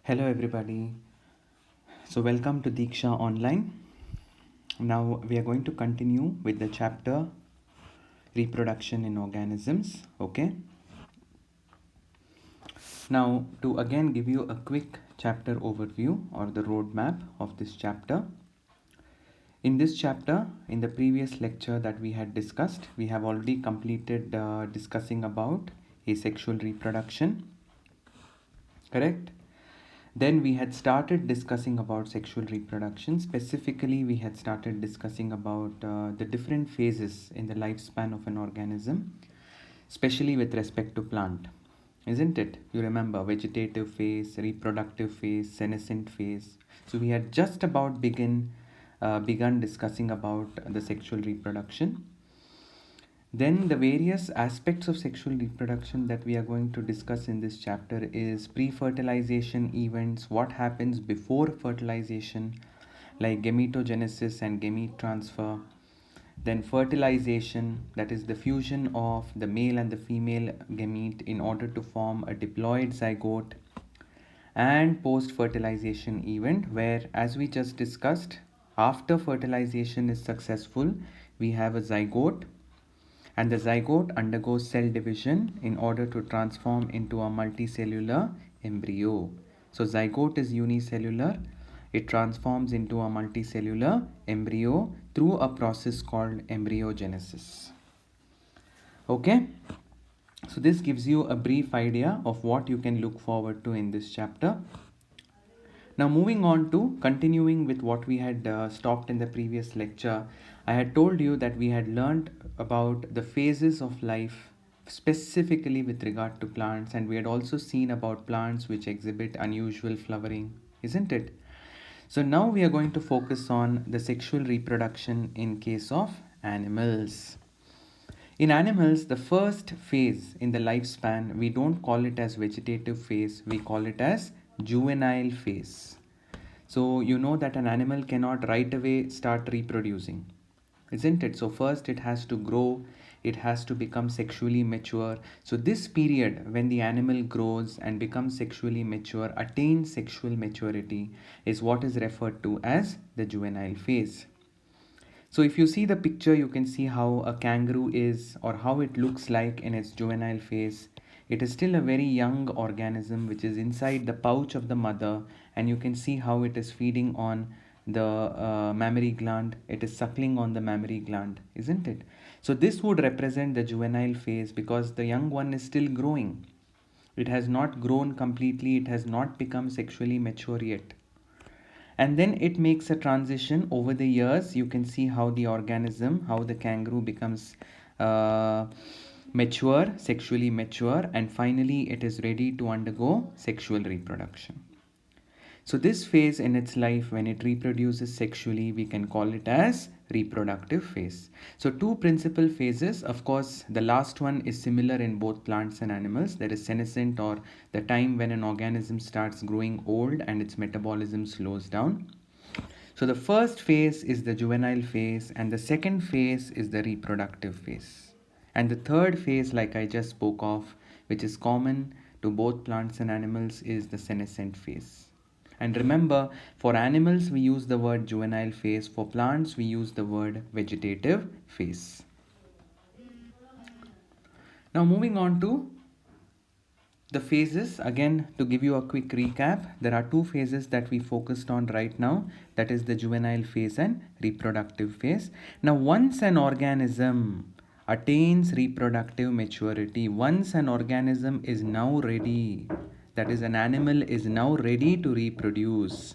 Hello everybody. So welcome to Deeksha Online. Now we are going to continue with the chapter Reproduction in Organisms. Okay. Now to again give you a quick chapter overview or the roadmap of this chapter. In this chapter, in the previous lecture that we had discussed, we have already completed discussing about asexual reproduction. Correct? Then we had started discussing about sexual reproduction. Specifically, we had started discussing about the different phases in the lifespan of an organism, especially with respect to plant. Isn't it? You remember vegetative phase, reproductive phase, senescent phase. So we had just about begun discussing about the sexual reproduction. Then the various aspects of sexual reproduction that we are going to discuss in this chapter is pre-fertilization events, what happens before fertilization, like gametogenesis and gamete transfer. Then fertilization, that is the fusion of the male and the female gamete in order to form a diploid zygote. And post-fertilization event, where, as we just discussed, after fertilization is successful, we have a zygote, and the zygote undergoes cell division in order to transform into a multicellular embryo. So zygote is unicellular. It transforms into a multicellular embryo through a process called embryogenesis. Okay. So this gives you a brief idea of what you can look forward to in this chapter. Now moving on to continuing with what we had stopped in the previous lecture, I had told you that we had learned about the phases of life specifically with regard to plants, and we had also seen about plants which exhibit unusual flowering, isn't it? So now we are going to focus on the sexual reproduction in case of animals. In animals, the first phase in the lifespan, we don't call it as vegetative phase, we call it as juvenile phase. So you know that an animal cannot right away start reproducing, isn't it? So first it has to grow, it has to become sexually mature. So this period when the animal grows and becomes sexually mature, attains sexual maturity, is what is referred to as the juvenile phase. So if you see the picture, you can see how a kangaroo is, or how it looks like in its juvenile phase. It is still a very young organism which is inside the pouch of the mother, and you can see how it is feeding on the mammary gland. It is suckling on the mammary gland, isn't it? So this would represent the juvenile phase because the young one is still growing. It has not grown completely, it has not become sexually mature yet. And then it makes a transition over the years. You can see how the organism, how the kangaroo becomes mature, sexually mature, and finally it is ready to undergo sexual reproduction. So this phase in its life, when it reproduces sexually, we can call it as reproductive phase. So two principal phases. Of course, the last one is similar in both plants and animals. There is senescent, or the time when an organism starts growing old and its metabolism slows down. So the first phase is the juvenile phase, and the second phase is the reproductive phase. And the third phase, like I just spoke of, which is common to both plants and animals, is the senescent phase. And remember, for animals we use the word juvenile phase, for plants we use the word vegetative phase. Now moving on to the phases, again to give you a quick recap, there are two phases that we focused on right now, that is the juvenile phase and reproductive phase. Now once an organism attains reproductive maturity, once an organism is now ready, that is an animal is now ready to reproduce,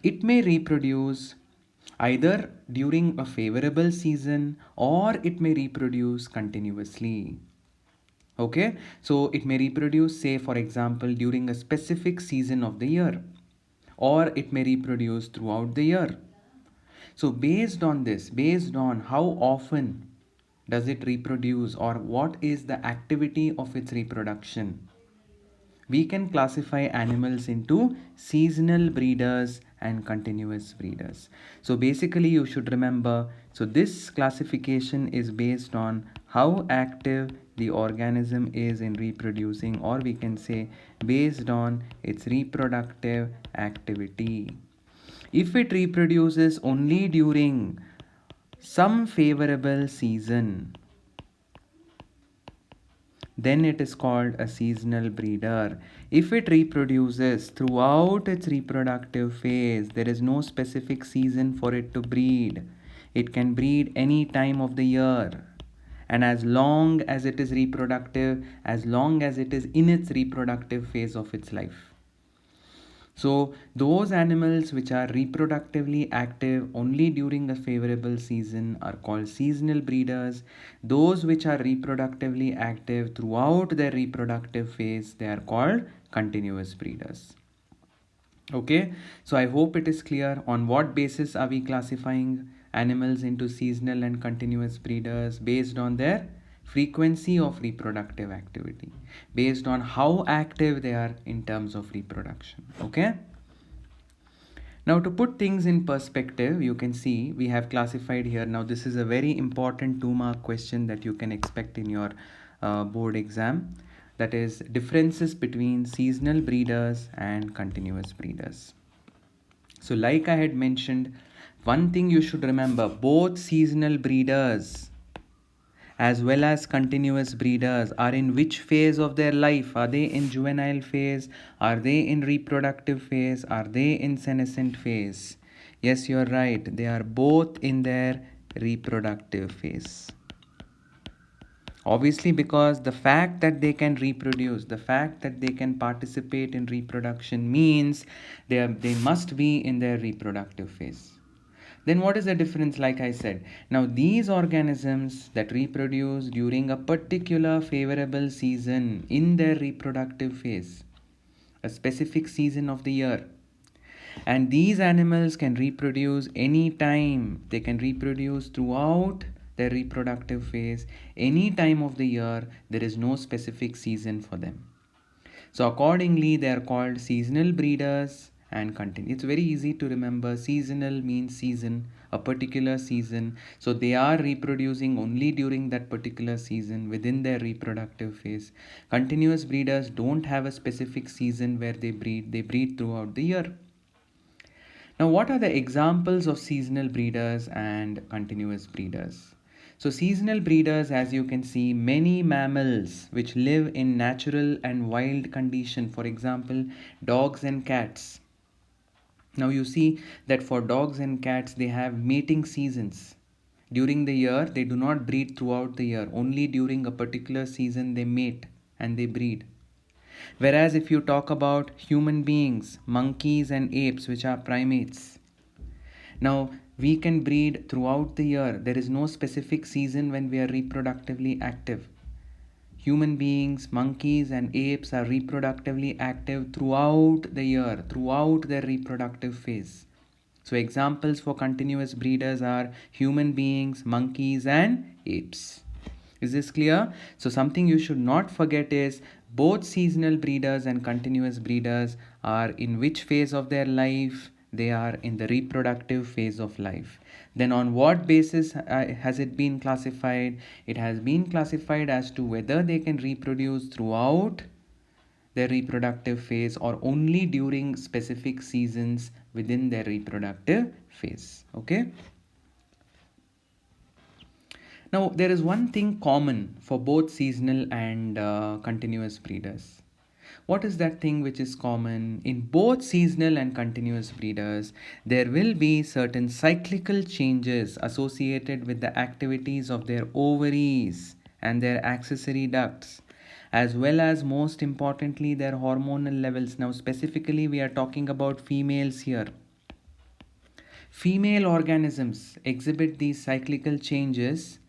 it may reproduce either during a favorable season or it may reproduce continuously. Okay, so it may reproduce, say for example, during a specific season of the year, or it may reproduce throughout the year. So based on this, based on how often does it reproduce or what is the activity of its reproduction, we can classify animals into seasonal breeders and continuous breeders. So basically you should remember, so this classification is based on how active the organism is in reproducing, or we can say based on its reproductive activity. If it reproduces only during some favorable season, then it is called a seasonal breeder. If it reproduces throughout its reproductive phase, there is no specific season for it to breed. It can breed any time of the year. And as long as it is reproductive, as long as it is in its reproductive phase of its life. So those animals which are reproductively active only during a favorable season are called seasonal breeders. Those which are reproductively active throughout their reproductive phase, they are called continuous breeders. Okay, so I hope it is clear on what basis are we classifying animals into seasonal and continuous breeders. Based on their frequency of reproductive activity, based on how active they are in terms of reproduction. Okay, now to put things in perspective, you can see we have classified here. Now this is a very important 2-mark question that you can expect in your board exam, that is differences between seasonal breeders and continuous breeders. So like I had mentioned, one thing you should remember, both seasonal breeders as well as continuous breeders are in which phase of their life? Are they in juvenile phase? Are they in reproductive phase? Are they in senescent phase? Yes, you're right. They are both in their reproductive phase. Obviously, because the fact that they can reproduce, the fact that they can participate in reproduction means they must be in their reproductive phase. Then what is the difference? Like I said, now these organisms that reproduce during a particular favorable season in their reproductive phase, a specific season of the year, and these animals can reproduce any time. They can reproduce throughout their reproductive phase, any time of the year. There is no specific season for them. So accordingly, they are called seasonal breeders and continue. It's very easy to remember. Seasonal means season, a particular season. So they are reproducing only during that particular season within their reproductive phase. Continuous breeders don't have a specific season where they breed throughout the year. Now, what are the examples of seasonal breeders and continuous breeders? So, seasonal breeders, as you can see, many mammals which live in natural and wild condition, for example, dogs and cats. Now, you see that for dogs and cats, they have mating seasons. During the year, they do not breed throughout the year. Only during a particular season, they mate and they breed. Whereas if you talk about human beings, monkeys and apes, which are primates, now we can breed throughout the year. There is no specific season when we are reproductively active. Human beings, monkeys and apes are reproductively active throughout the year, throughout their reproductive phase. So examples for continuous breeders are human beings, monkeys and apes. Is this clear? So something you should not forget is both seasonal breeders and continuous breeders are in which phase of their life? They are in the reproductive phase of life. Then on what basis has it been classified? It has been classified as to whether they can reproduce throughout their reproductive phase or only during specific seasons within their reproductive phase. Okay. Now, there is one thing common for both seasonal and continuous breeders. What is that thing which is common? In both seasonal and continuous breeders, there will be certain cyclical changes associated with the activities of their ovaries and their accessory ducts, as well as most importantly their hormonal levels. Now, specifically, we are talking about females here. Female organisms exhibit these cyclical changes.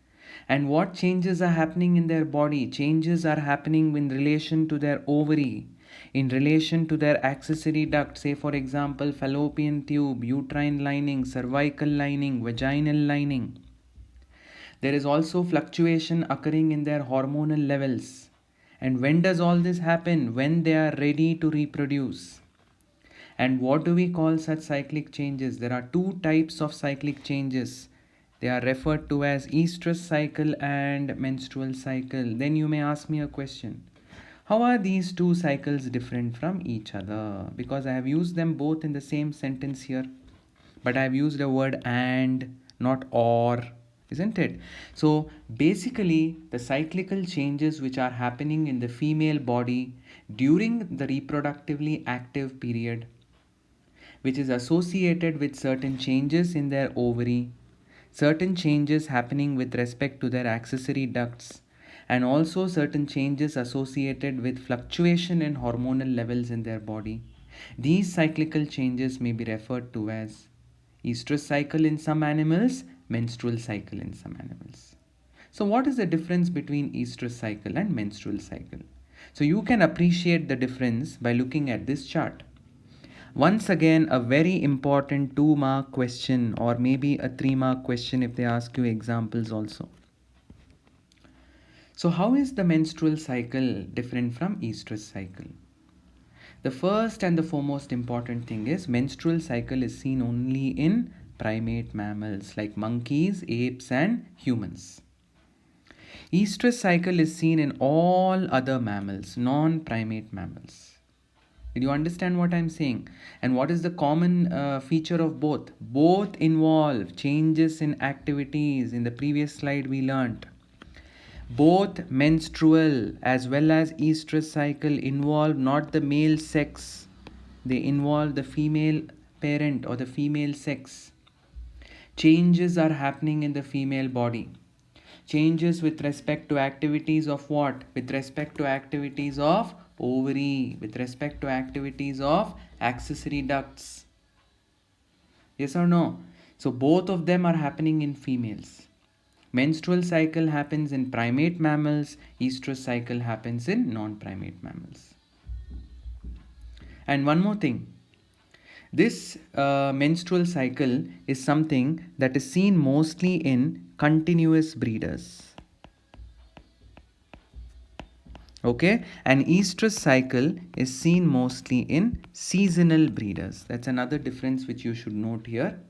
And what changes are happening in their body? Changes are happening in relation to their ovary, in relation to their accessory duct, say for example fallopian tube, uterine lining, cervical lining, vaginal lining. There is also fluctuation occurring in their hormonal levels. And when does all this happen? When they are ready to reproduce. And what do we call such cyclic changes? There are two types of cyclic changes. They are referred to as estrous cycle and menstrual cycle. Then you may ask me a question. How are these two cycles different from each other? Because I have used them both in the same sentence here. But I have used a word and, not or, isn't it? So basically, the cyclical changes which are happening in the female body during the reproductively active period, which is associated with certain changes in their ovary, certain changes happening with respect to their accessory ducts, and also certain changes associated with fluctuation in hormonal levels in their body. These cyclical changes may be referred to as estrous cycle in some animals, menstrual cycle in some animals. So what is the difference between estrous cycle and menstrual cycle? So you can appreciate the difference by looking at this chart. Once again, a very important 2-mark question, or maybe a 3-mark question if they ask you examples also. So how is the menstrual cycle different from estrous cycle? The first and the foremost important thing is menstrual cycle is seen only in primate mammals like monkeys, apes and humans. Estrous cycle is seen in all other mammals, non-primate mammals. Did you understand what I'm saying? And what is the common feature of both? Both involve changes in activities. In the previous slide we learnt. Both menstrual as well as estrous cycle involve not the male sex. They involve the female parent or the female sex. Changes are happening in the female body. Changes with respect to activities of what? With respect to activities of ovary, with respect to activities of accessory ducts. Yes or no? So both of them are happening in females. Menstrual cycle happens in primate mammals, estrous cycle happens in non-primate mammals. And one more thing. This menstrual cycle is something that is seen mostly in continuous breeders. Okay, and estrous cycle is seen mostly in seasonal breeders. That's another difference which you should note here.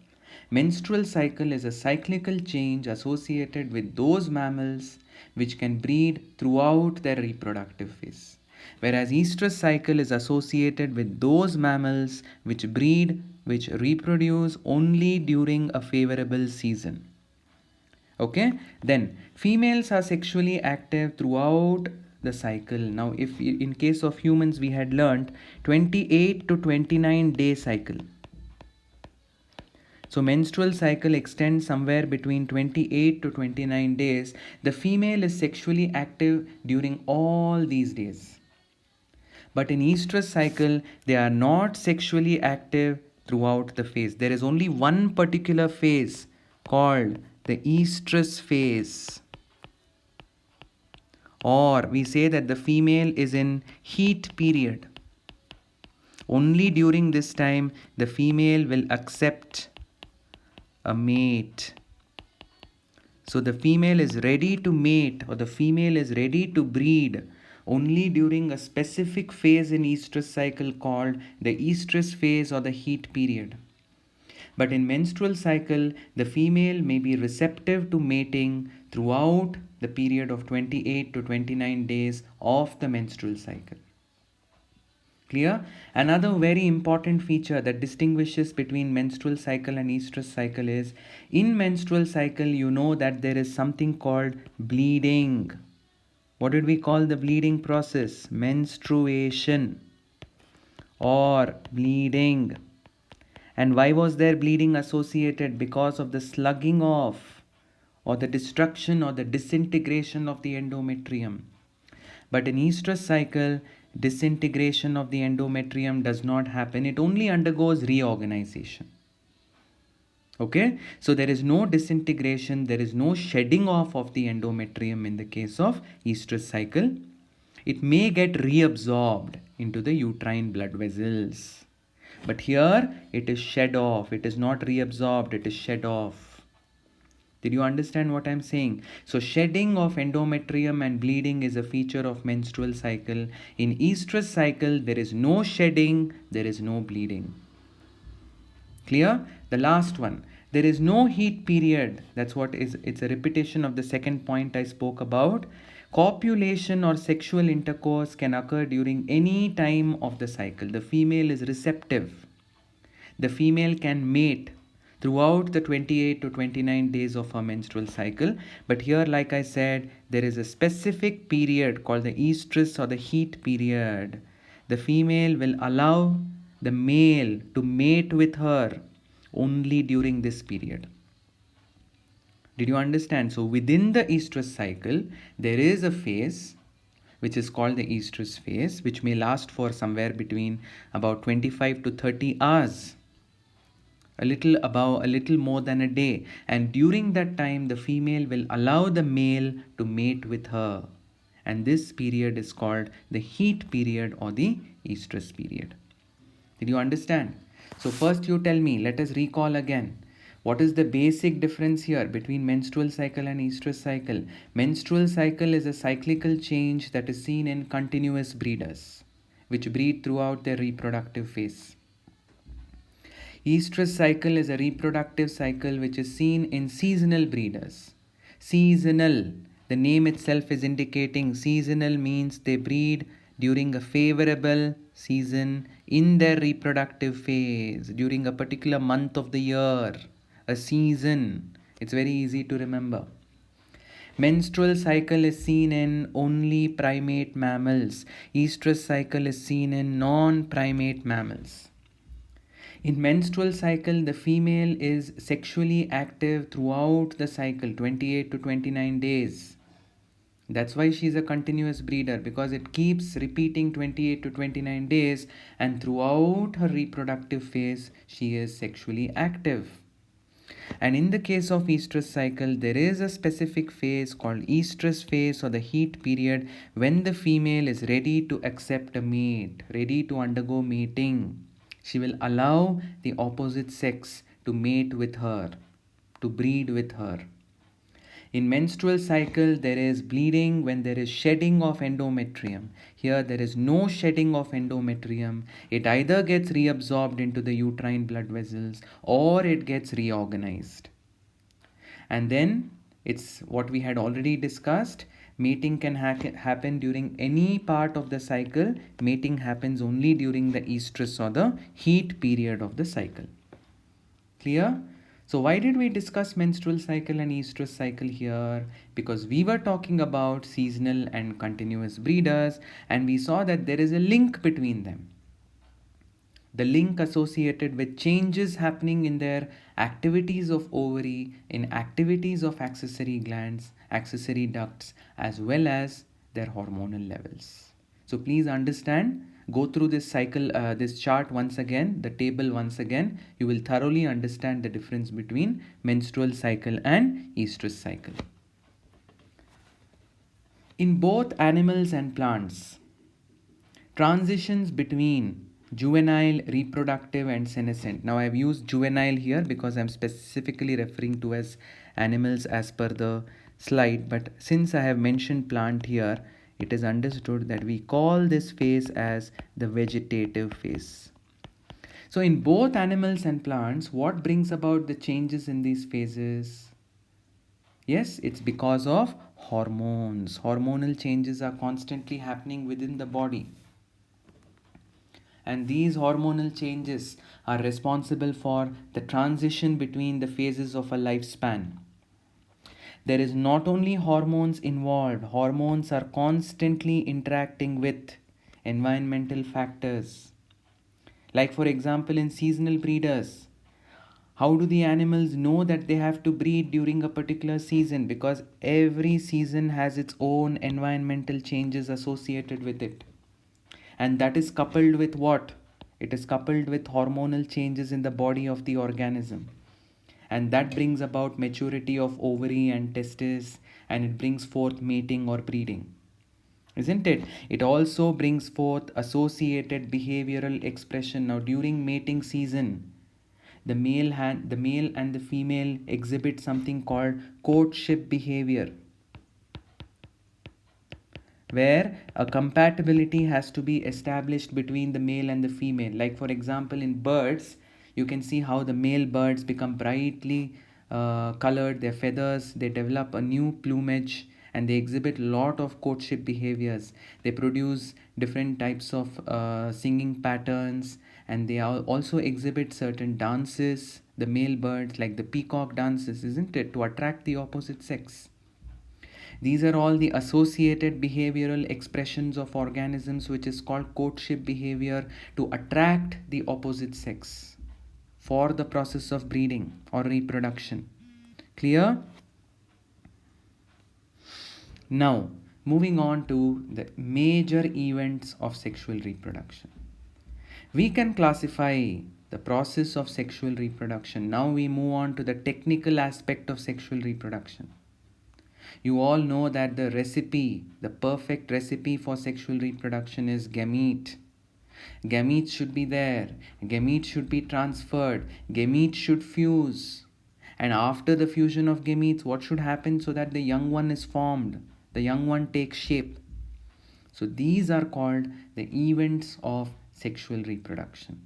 Menstrual cycle is a cyclical change associated with those mammals which can breed throughout their reproductive phase, whereas estrous cycle is associated with those mammals which reproduce only during a favorable season. Okay, then females are sexually active throughout the cycle. Now if in case of humans we had learned 28 to 29 day cycle. So menstrual cycle extends somewhere between 28 to 29 days. The female is sexually active during all these days. But in estrous cycle, they are not sexually active throughout the phase. There is only one particular phase called the estrous phase. Or we say that the female is in heat period. Only during this time the female will accept a mate. So the female is ready to mate, or the female is ready to breed only during a specific phase in estrous cycle called the estrous phase or the heat period. But in menstrual cycle, the female may be receptive to mating throughout the period of 28 to 29 days of the menstrual cycle. Clear? Another very important feature that distinguishes between menstrual cycle and estrous cycle is, in menstrual cycle you know that there is something called bleeding. What did we call the bleeding process? Menstruation or bleeding. And why was there bleeding associated? Because of the slugging off or the destruction or the disintegration of the endometrium. But in estrous cycle, disintegration of the endometrium does not happen. It only undergoes reorganization. Okay, so there is no disintegration, there is no shedding off of the endometrium in the case of estrous cycle. It may get reabsorbed into the uterine blood vessels. But here it is shed off. It is not reabsorbed, it is shed off. Did you understand what I'm saying? So shedding of endometrium and bleeding is a feature of menstrual cycle. In estrous cycle, there is no shedding, there is no bleeding. Clear? The last one. There is no heat period. That's what is, it's a repetition of the second point I spoke about. Copulation or sexual intercourse can occur during any time of the cycle. The female is receptive. The female can mate throughout the 28 to 29 days of her menstrual cycle. But here, like I said, there is a specific period called the estrus or the heat period. The female will allow the male to mate with her only during this period. Did you understand? So within the estrus cycle, there is a phase which is called the estrus phase, which may last for somewhere between about 25 to 30 hours, a little more than a day. And during that time, the female will allow the male to mate with her. And this period is called the heat period or the estrus period. Did you understand? So first you tell me, let us recall again. What is the basic difference here between menstrual cycle and estrus cycle? Menstrual cycle is a cyclical change that is seen in continuous breeders, which breed throughout their reproductive phase. Estrus cycle is a reproductive cycle which is seen in seasonal breeders. Seasonal, the name itself is indicating seasonal means they breed during a favorable season in their reproductive phase, during a particular month of the year, a season. It's very easy to remember. Menstrual cycle is seen in only primate mammals. Estrus cycle is seen in non-primate mammals. In menstrual cycle, the female is sexually active throughout the cycle, 28 to 29 days. That's why she's a continuous breeder, because it keeps repeating 28 to 29 days, and throughout her reproductive phase, she is sexually active. And in the case of estrus cycle, there is a specific phase called estrus phase or the heat period, when the female is ready to accept a mate, ready to undergo mating. She will allow the opposite sex to mate with her, to breed with her. In menstrual cycle, there is bleeding when there is shedding of endometrium. Here, there is no shedding of endometrium. It either gets reabsorbed into the uterine blood vessels or it gets reorganized. And then, it's what we had already discussed. Mating can happen during any part of the cycle. Mating happens only during the estrus or the heat period of the cycle. Clear? So why did we discuss menstrual cycle and estrus cycle here? Because we were talking about seasonal and continuous breeders, and we saw that there is a link between them. The link associated with changes happening in their activities of ovary, in activities of accessory glands, accessory ducts, as well as their hormonal levels. So please understand, go through this cycle, this chart once again, the table once again. You will thoroughly understand the difference between menstrual cycle and estrus cycle. In both animals and plants, transitions between juvenile, reproductive and senescent. Now I've used juvenile here because I'm specifically referring to as animals as per the slide, but since I have mentioned plant here, it is understood that we call this phase as the vegetative phase. So in both animals and plants, what brings about the changes in these phases? Yes, it's because of hormones. Hormonal changes are constantly happening within the body. And these hormonal changes are responsible for the transition between the phases of a lifespan. There is not only hormones involved, hormones are constantly interacting with environmental factors. Like for example, in seasonal breeders, how do the animals know that they have to breed during a particular season? Because every season has its own environmental changes associated with it. And that is coupled with what? It is coupled with hormonal changes in the body of the organism. And that brings about maturity of ovary and testis, and it brings forth mating or breeding. Isn't it? It also brings forth associated behavioral expression. Now during mating season, the male and the female exhibit something called courtship behavior, where a compatibility has to be established between the male and the female. Like for example, in birds, you can see how the male birds become brightly colored, their feathers, they develop a new plumage, and they exhibit a lot of courtship behaviors. They produce different types of singing patterns, and they also exhibit certain dances, the male birds, like the peacock dances, isn't it, to attract the opposite sex. These are all the associated behavioral expressions of organisms, which is called courtship behavior, to attract the opposite sex for the process of breeding or reproduction. Clear? Now, moving on to the major events of sexual reproduction. We can classify the process of sexual reproduction. Now we move on to the technical aspect of sexual reproduction. You all know that the recipe, the perfect recipe for sexual reproduction is gamete. Gametes should be there. Gametes should be transferred. Gametes should fuse. And after the fusion of gametes, what should happen so that the young one is formed? The young one takes shape. So these are called the events of sexual reproduction.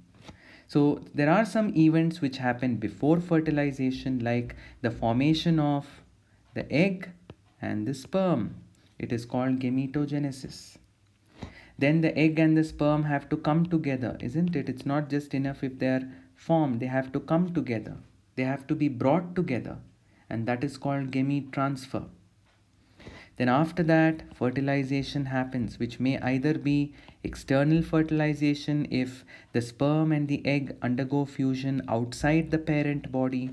So there are some events which happen before fertilization, like the formation of the egg and the sperm. It is called gametogenesis. Then the egg and the sperm have to come together, isn't it? It's not just enough if they are formed, they have to come together. They have to be brought together, and that is called gamete transfer. Then after that, fertilization happens, which may either be external fertilization if the sperm and the egg undergo fusion outside the parent body,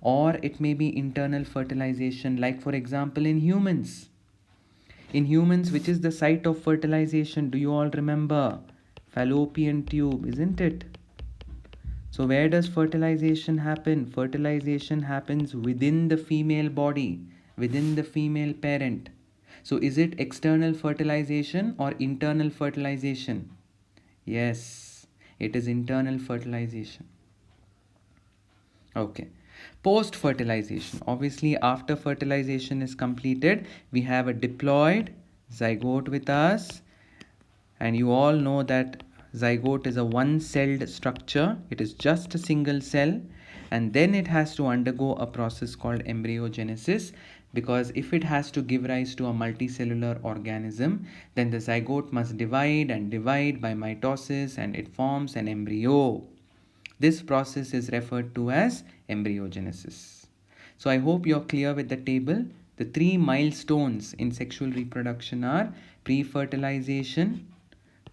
or it may be internal fertilization, like for example in humans. In humans, which is the site of fertilization? Do you all remember? Fallopian tube, isn't it? So where does fertilization happen? Fertilization happens within the female body, within the female parent. So is it external fertilization or internal fertilization? Yes, it is internal fertilization. Okay. Post fertilization. Obviously, after fertilization is completed, we have a diploid zygote with us. And you all know that zygote is a one-celled structure. It is just a single cell. And then it has to undergo a process called embryogenesis, because if it has to give rise to a multicellular organism, then the zygote must divide and divide by mitosis, and it forms an embryo. This process is referred to as embryogenesis. So I hope you're clear with the table. The three milestones in sexual reproduction are pre-fertilization,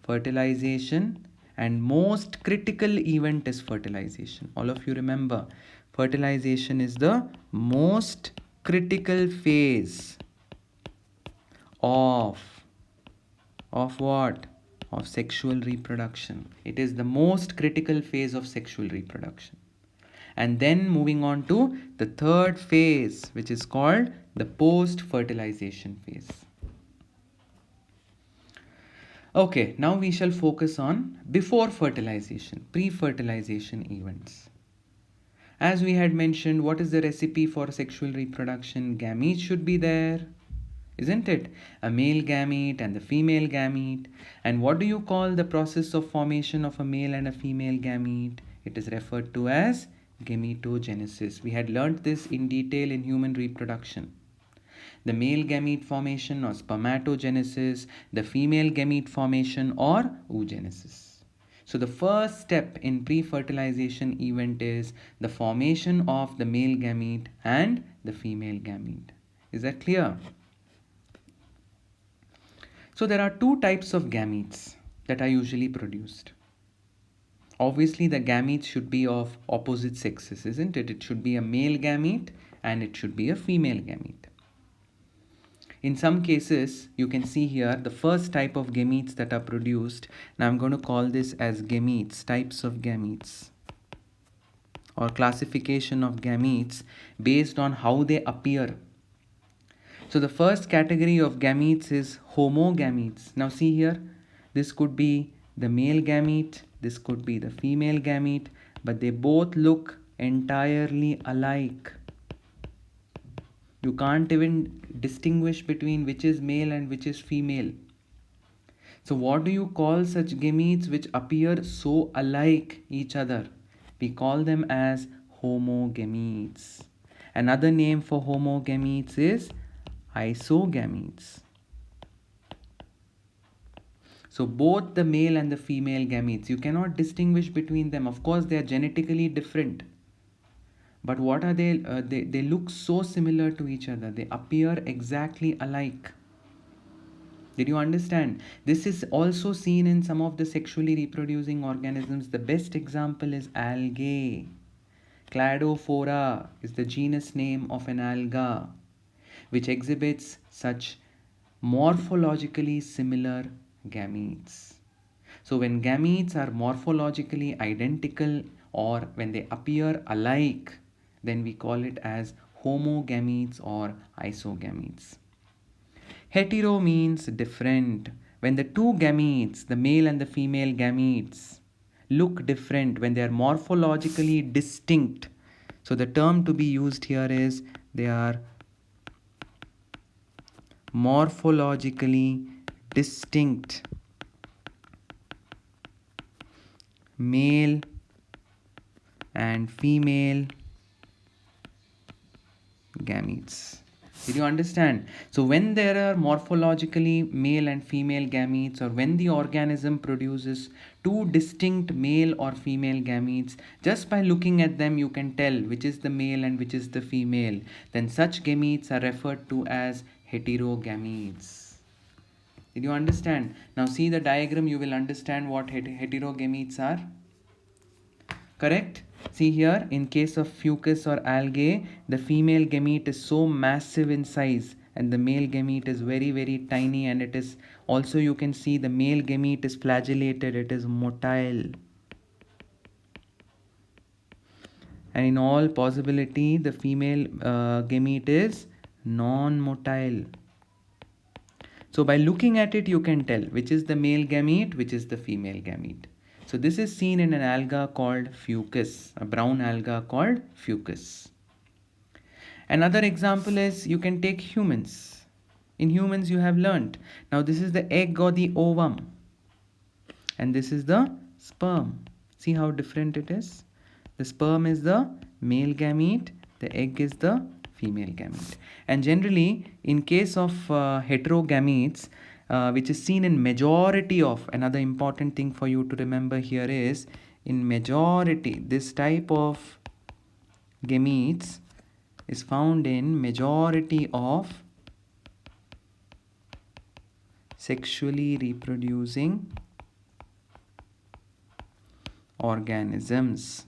fertilization, and most critical event is fertilization. All of you remember, fertilization is the most critical phase of what? Of sexual reproduction. It is the most critical phase of sexual reproduction. And then moving on to the third phase, which is called the post-fertilization phase. Okay, now we shall focus on before fertilization, pre-fertilization events. As we had mentioned, what is the recipe for sexual reproduction? Gametes should be there, isn't it? A male gamete and the female gamete. And what do you call the process of formation of a male and a female gamete? It is referred to as gametogenesis. We had learnt this in detail in human reproduction. The male gamete formation or spermatogenesis, the female gamete formation or oogenesis. So the first step in pre-fertilization event is the formation of the male gamete and the female gamete. Is that clear? So there are two types of gametes that are usually produced. Obviously the gametes should be of opposite sexes, isn't it? It should be a male gamete and it should be a female gamete. In some cases, you can see here the first type of gametes that are produced. Now I'm going to call this as gametes, types of gametes, or classification of gametes based on how they appear. So the first category of gametes is homogametes. Now see here, this could be the male gamete, this could be the female gamete, but they both look entirely alike. You can't even distinguish between which is male and which is female. So what do you call such gametes which appear so alike each other? We call them as homogametes. Another name for homogametes is isogametes. So both the male and the female gametes, you cannot distinguish between them. Of course, they are genetically different. But what are they? They look so similar to each other. They appear exactly alike. Did you understand? This is also seen in some of the sexually reproducing organisms. The best example is algae. Cladophora is the genus name of an alga, which exhibits such morphologically similar gametes. So when gametes are morphologically identical or when they appear alike, then we call it as homogametes or isogametes. Hetero means different. When the two gametes, the male and the female gametes, look different, when they are morphologically distinct. So the term to be used here is they are morphologically distinct male and female gametes. Did you understand? So when there are morphologically male and female gametes, or when the organism produces two distinct male or female gametes, just by looking at them you can tell which is the male and which is the female. Then such gametes are referred to as heterogametes. Did you understand? Now see the diagram, you will understand what heterogametes are. Correct? See here, in case of fucus or algae, the female gamete is so massive in size and the male gamete is very, very tiny, and it is also, you can see the male gamete is flagellated, it is motile. And in all possibility, the female gamete is non-motile. So by looking at it, you can tell which is the male gamete, which is the female gamete. So this is seen in an alga called fucus, a brown alga called fucus. Another example is, you can take humans. In humans you have learnt. Now this is the egg or the ovum. And this is the sperm. See how different it is? The sperm is the male gamete, the egg is the female gamete. And generally, in case of heterogametes, which is seen in majority of, another important thing for you to remember here is, in majority, this type of gametes is found in majority of sexually reproducing organisms.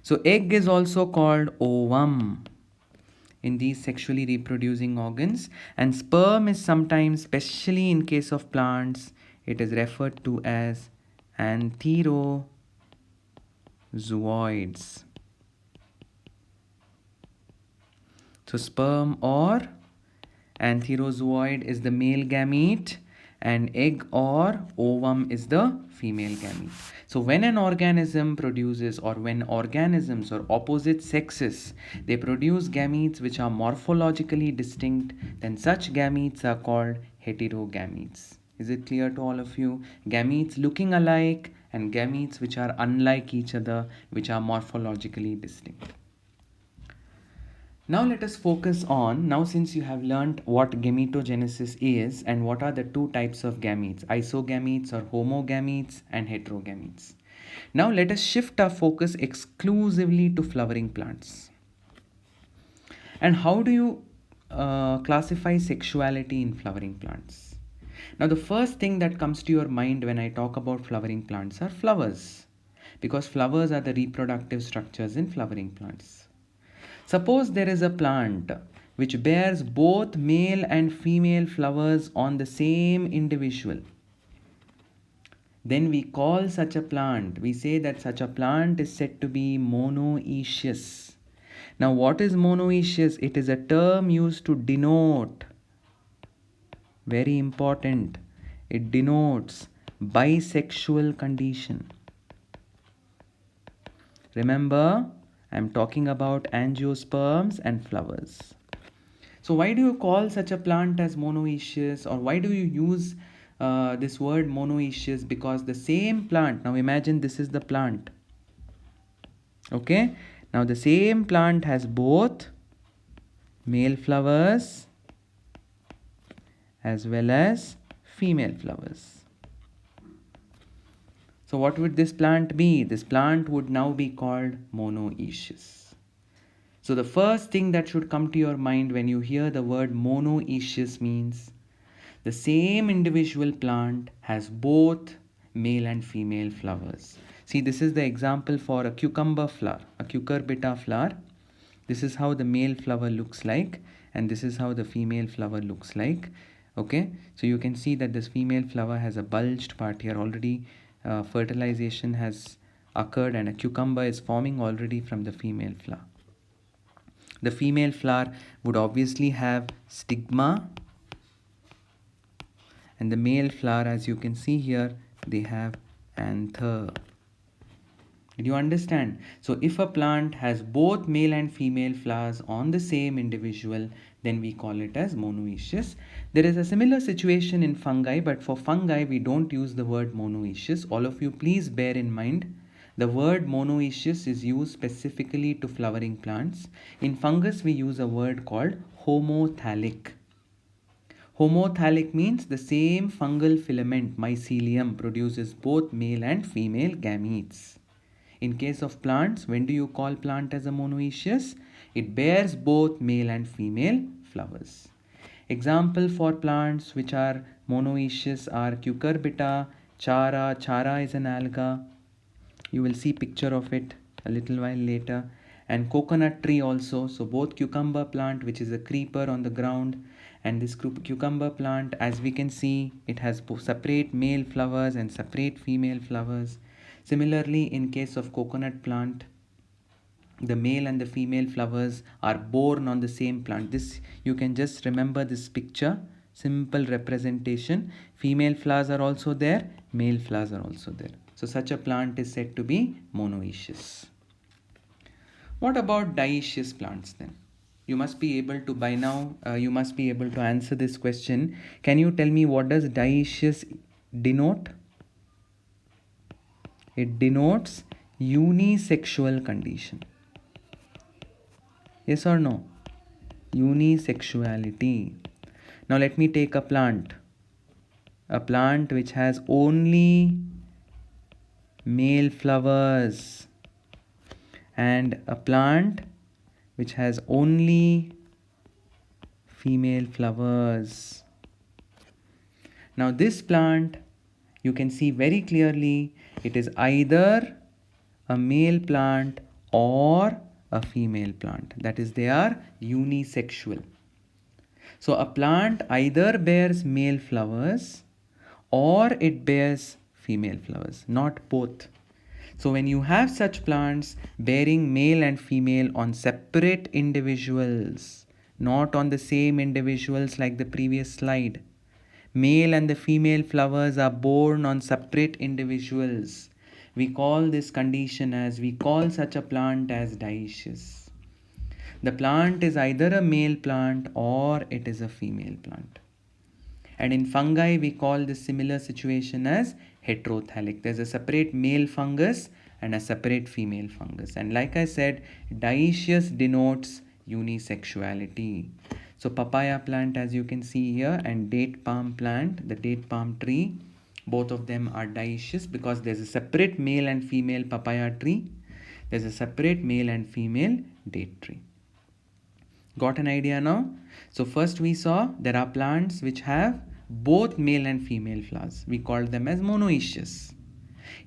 So egg is also called ovum in these sexually reproducing organs, and sperm is sometimes, especially in case of plants, it is referred to as antherozoids. So sperm or antherozoid is the male gamete and egg or ovum is the female gamete. So when an organism produces, or when organisms or opposite sexes, they produce gametes which are morphologically distinct, then such gametes are called heterogametes. Is it clear to all of you? Gametes looking alike and gametes which are unlike each other, which are morphologically distinct. Now let us focus on, now since you have learnt what gametogenesis is and what are the two types of gametes, isogametes or homogametes and heterogametes. Now let us shift our focus exclusively to flowering plants. And how do you classify sexuality in flowering plants? Now the first thing that comes to your mind when I talk about flowering plants are flowers, because flowers are the reproductive structures in flowering plants. Suppose there is a plant which bears both male and female flowers on the same individual. Then we call such a plant, we say that such a plant is said to be monoecious. Now what is monoecious? It is a term used to denote, very important, it denotes bisexual condition. Remember, I'm talking about angiosperms and flowers. So why do you call such a plant as monoecious, or why do you use this word monoecious? Because the same plant, now imagine this is the plant. Okay, now the same plant has both male flowers as well as female flowers. So what would this plant be? This plant would now be called monoecious. So the first thing that should come to your mind when you hear the word monoecious means the same individual plant has both male and female flowers. See, this is the example for a cucumber flower, a cucurbita flower. This is how the male flower looks like, and this is how the female flower looks like. Okay, so you can see that this female flower has a bulged part here already. Fertilization has occurred and a cucumber is forming already from the female flower. The female flower would obviously have stigma, and the male flower, as you can see here, they have anther. Did you understand? So if a plant has both male and female flowers on the same individual, then we call it as monoecious. There is a similar situation in fungi, but for fungi we don't use the word monoecious. All of you please bear in mind, the word monoecious is used specifically to flowering plants. In fungus we use a word called homothalic. Homothalic means the same fungal filament, mycelium, produces both male and female gametes. In case of plants, when do you call plant as a monoecious? It bears both male and female flowers. Example for plants which are monoecious are cucurbita, chara. Chara is an alga. You will see picture of it a little while later. And coconut tree also. So both cucumber plant, which is a creeper on the ground, and this cucumber plant, as we can see, it has separate male flowers and separate female flowers. Similarly, in case of coconut plant, the male and the female flowers are born on the same plant. This, you can just remember this picture, simple representation. Female flowers are also there, male flowers are also there. So such a plant is said to be monoecious. What about dioecious plants then? You must be able to, by now, you must be able to answer this question. Can you tell me what does dioecious denote? It denotes unisexual condition. Yes or no? Unisexuality. Now let me take a plant. A plant which has only male flowers, and a plant which has only female flowers. Now this plant, you can see very clearly, it is either a male plant or a female plant. That is, they are unisexual. So a plant either bears male flowers or it bears female flowers, not both. So when you have such plants bearing male and female on separate individuals, not on the same individuals like the previous slide, male and the female flowers are born on separate individuals, we call this condition as, we call such a plant as dioecious. The plant is either a male plant or it is a female plant. And in fungi, we call this similar situation as heterothalic. There's a separate male fungus and a separate female fungus. And like I said, dioecious denotes unisexuality. So papaya plant, as you can see here, and date palm plant, the date palm tree, both of them are dioecious because there's a separate male and female papaya tree. There's a separate male and female date tree. Got an idea now? So first we saw there are plants which have both male and female flowers. We called them as monoecious.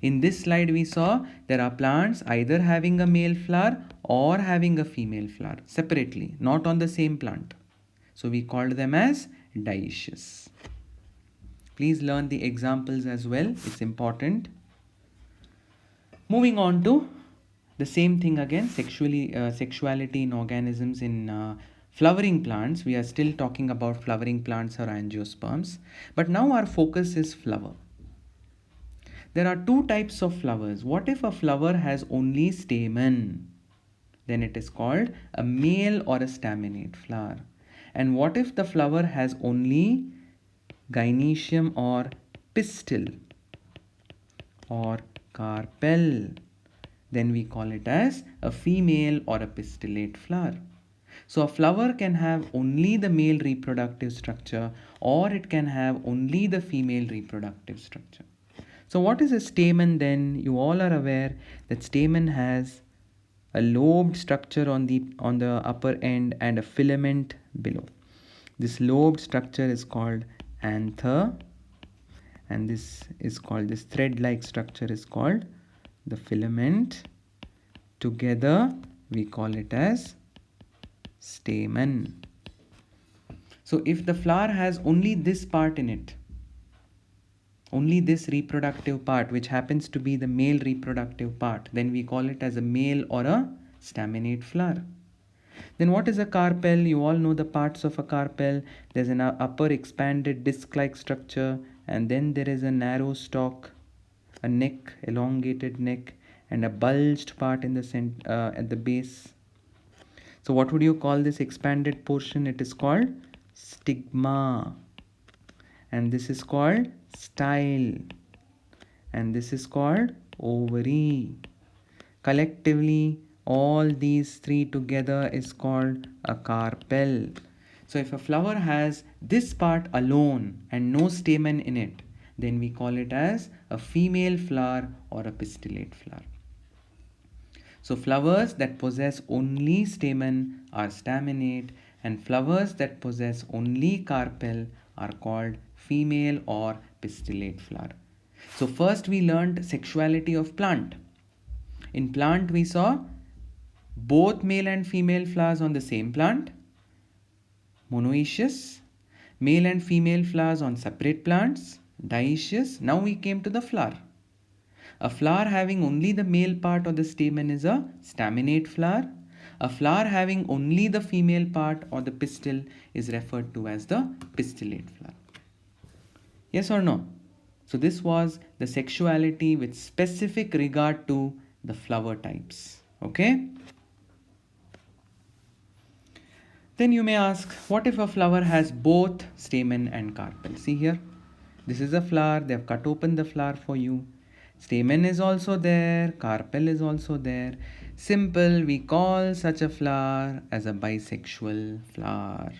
In this slide we saw there are plants either having a male flower or having a female flower separately, not on the same plant. So we called them as dioecious. Please learn the examples as well. It's important. Moving on to the same thing again, sexuality in organisms in flowering plants. We are still talking about flowering plants or angiosperms, but now our focus is flower. There are two types of flowers. What if a flower has only stamen? Then it is called a male or a staminate flower. And what if the flower has only gynoecium or pistil or carpel? Then we call it as a female or a pistillate flower. So a flower can have only the male reproductive structure, or it can have only the female reproductive structure. So what is a stamen then? You all are aware that stamen has a lobed structure on the upper end and a filament below. This lobed structure is called anther, and this thread-like structure is called the filament. Together we call it as stamen. So if the flower has only this part in it, only this reproductive part, which happens to be the male reproductive part, then we call it as a male or a staminate flower. Then what is a carpel? You all know the parts of a carpel. There's an upper expanded disc-like structure, and then there is a narrow stalk, a neck, elongated neck, and a bulged part in the at the base. So what would you call this expanded portion? It is called stigma, and this is called style, and this is called ovary. Collectively, all these three together is called a carpel. So if a flower has this part alone and no stamen in it, then we call it as a female flower or a pistillate flower. So flowers that possess only stamen are staminate, and flowers that possess only carpel are called female or pistillate flower. So first we learned sexuality of plant. In plant we saw both male and female flowers on the same plant, monoecious, male and female flowers on separate plants, dioecious. Now we came to the flower. A flower having only the male part of the stamen is a staminate flower. A flower having only the female part or the pistil is referred to as the pistillate flower. Yes or no? So this was the sexuality with specific regard to the flower types. Okay? Then you may ask, what if a flower has both stamen and carpel? See here, this is a flower. They have cut open the flower for you. Stamen is also there, carpel is also there. Simple, we call such a flower as a bisexual flower.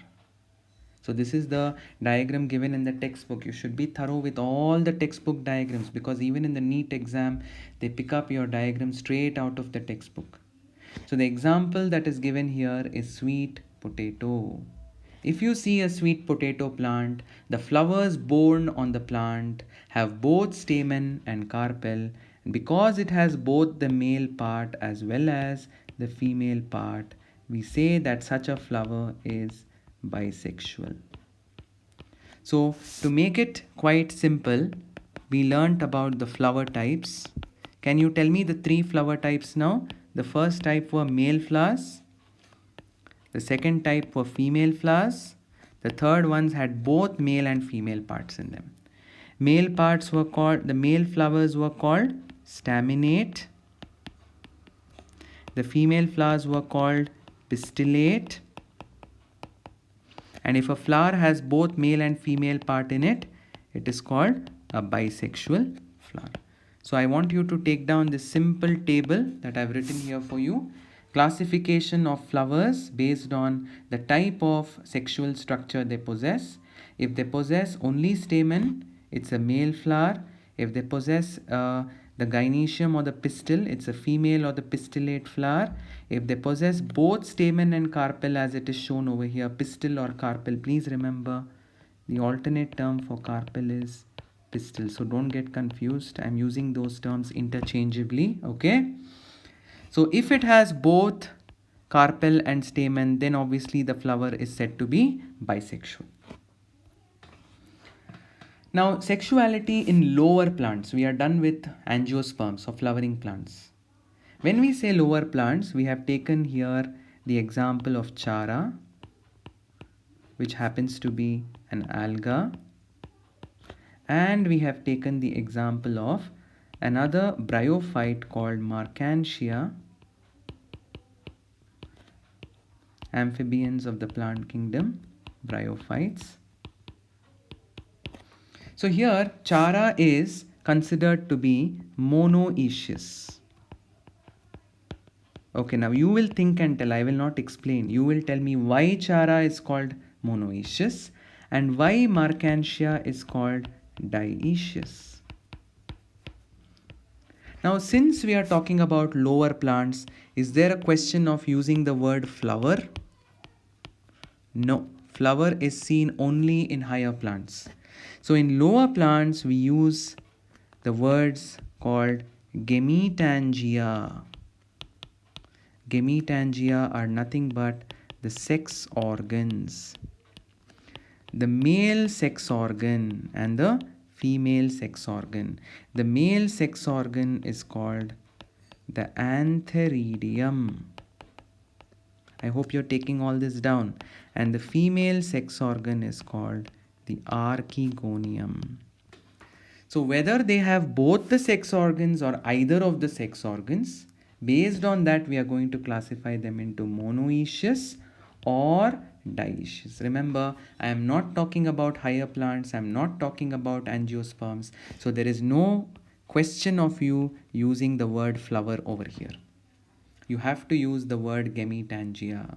So this is the diagram given in the textbook. You should be thorough with all the textbook diagrams, because even in the NEET exam, they pick up your diagram straight out of the textbook. So the example that is given here is sweet potato. If you see a sweet potato plant, the flowers borne on the plant have both stamen and carpel. And because it has both the male part as well as the female part, we say that such a flower is bisexual. So to make it quite simple, we learnt about the flower types. Can you tell me the three flower types now? The first type were male flowers. The second type were female flowers. The third ones had both male and female parts in them. The male flowers were called staminate. The female flowers were called pistillate. And if a flower has both male and female part in it, it is called a bisexual flower. So I want you to take down this simple table that I've written here for you. Classification of flowers based on the type of sexual structure they possess. If they possess only stamen, it's a male flower. If they possess the gynoecium or the pistil, it's a female or the pistillate flower. If they possess both stamen and carpel, as it is shown over here, pistil or carpel, please remember the alternate term for carpel is pistil. So don't get confused. I'm using those terms interchangeably. Okay. So if it has both carpel and stamen, then obviously the flower is said to be bisexual. Now, sexuality in lower plants. We are done with angiosperms or flowering plants. When we say lower plants, we have taken here the example of chara, which happens to be an alga, and we have taken the example of another bryophyte called Marchantia, amphibians of the plant kingdom, bryophytes. So here Chara is considered to be monoecious. Okay, now you will think and tell, I will not explain. You will tell me why Chara is called monoecious and why Marchantia is called dioecious. Now, since we are talking about lower plants, is there a question of using the word flower? No, flower is seen only in higher plants. So in lower plants, we use the words called gametangia. Gametangia are nothing but the sex organs. The male sex organ and the female sex organ. The male sex organ is called the antheridium. I hope you're taking all this down. And the female sex organ is called the archegonium. So whether they have both the sex organs or either of the sex organs, based on that we are going to classify them into monoecious or dioecious. Remember, I am not talking about higher plants, I am not talking about angiosperms. So there is no question of you using the word flower over here. You have to use the word gametangia.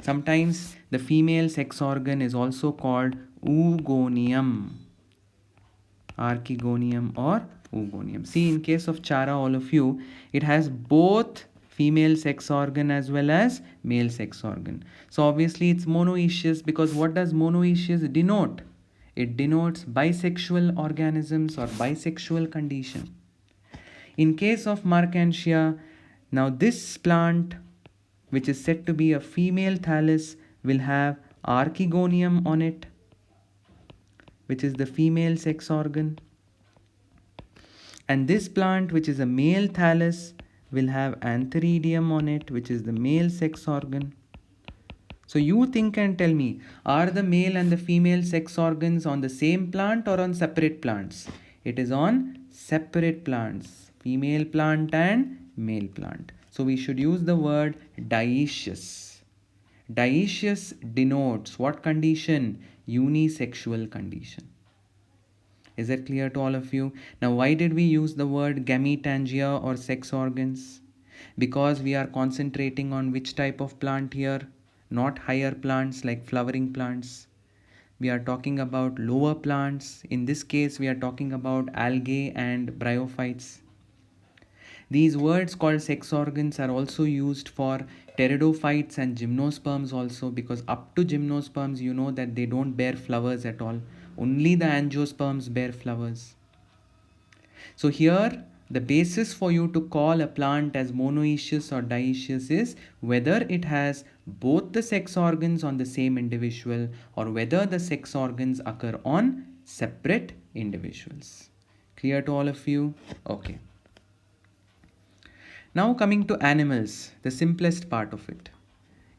Sometimes the female sex organ is also called oogonium, archegonium or oogonium. See, in case of Chara, all of you, it has both female sex organ as well as male sex organ. So obviously it's monoecious, because what does monoecious denote? It denotes bisexual organisms or bisexual condition. In case of Marchantia, now this plant, which is said to be a female thallus, will have archegonium on it, which is the female sex organ. And this plant, which is a male thallus, will have antheridium on it, which is the male sex organ. So you think and tell me, are the male and the female sex organs on the same plant or on separate plants? It is on separate plants, female plant and male plant. So we should use the word dioecious. Dioecious denotes what condition? Unisexual condition. Is that clear to all of you? Now, why did we use the word gametangia or sex organs? Because we are concentrating on which type of plant here? Not higher plants like flowering plants. We are talking about lower plants. In this case, we are talking about algae and bryophytes. These words called sex organs are also used for pteridophytes and gymnosperms also, because up to gymnosperms you know that they don't bear flowers at all. Only the angiosperms bear flowers. So here the basis for you to call a plant as monoecious or dioecious is whether it has both the sex organs on the same individual or whether the sex organs occur on separate individuals. Clear to all of you? Okay. Now coming to animals, the simplest part of it.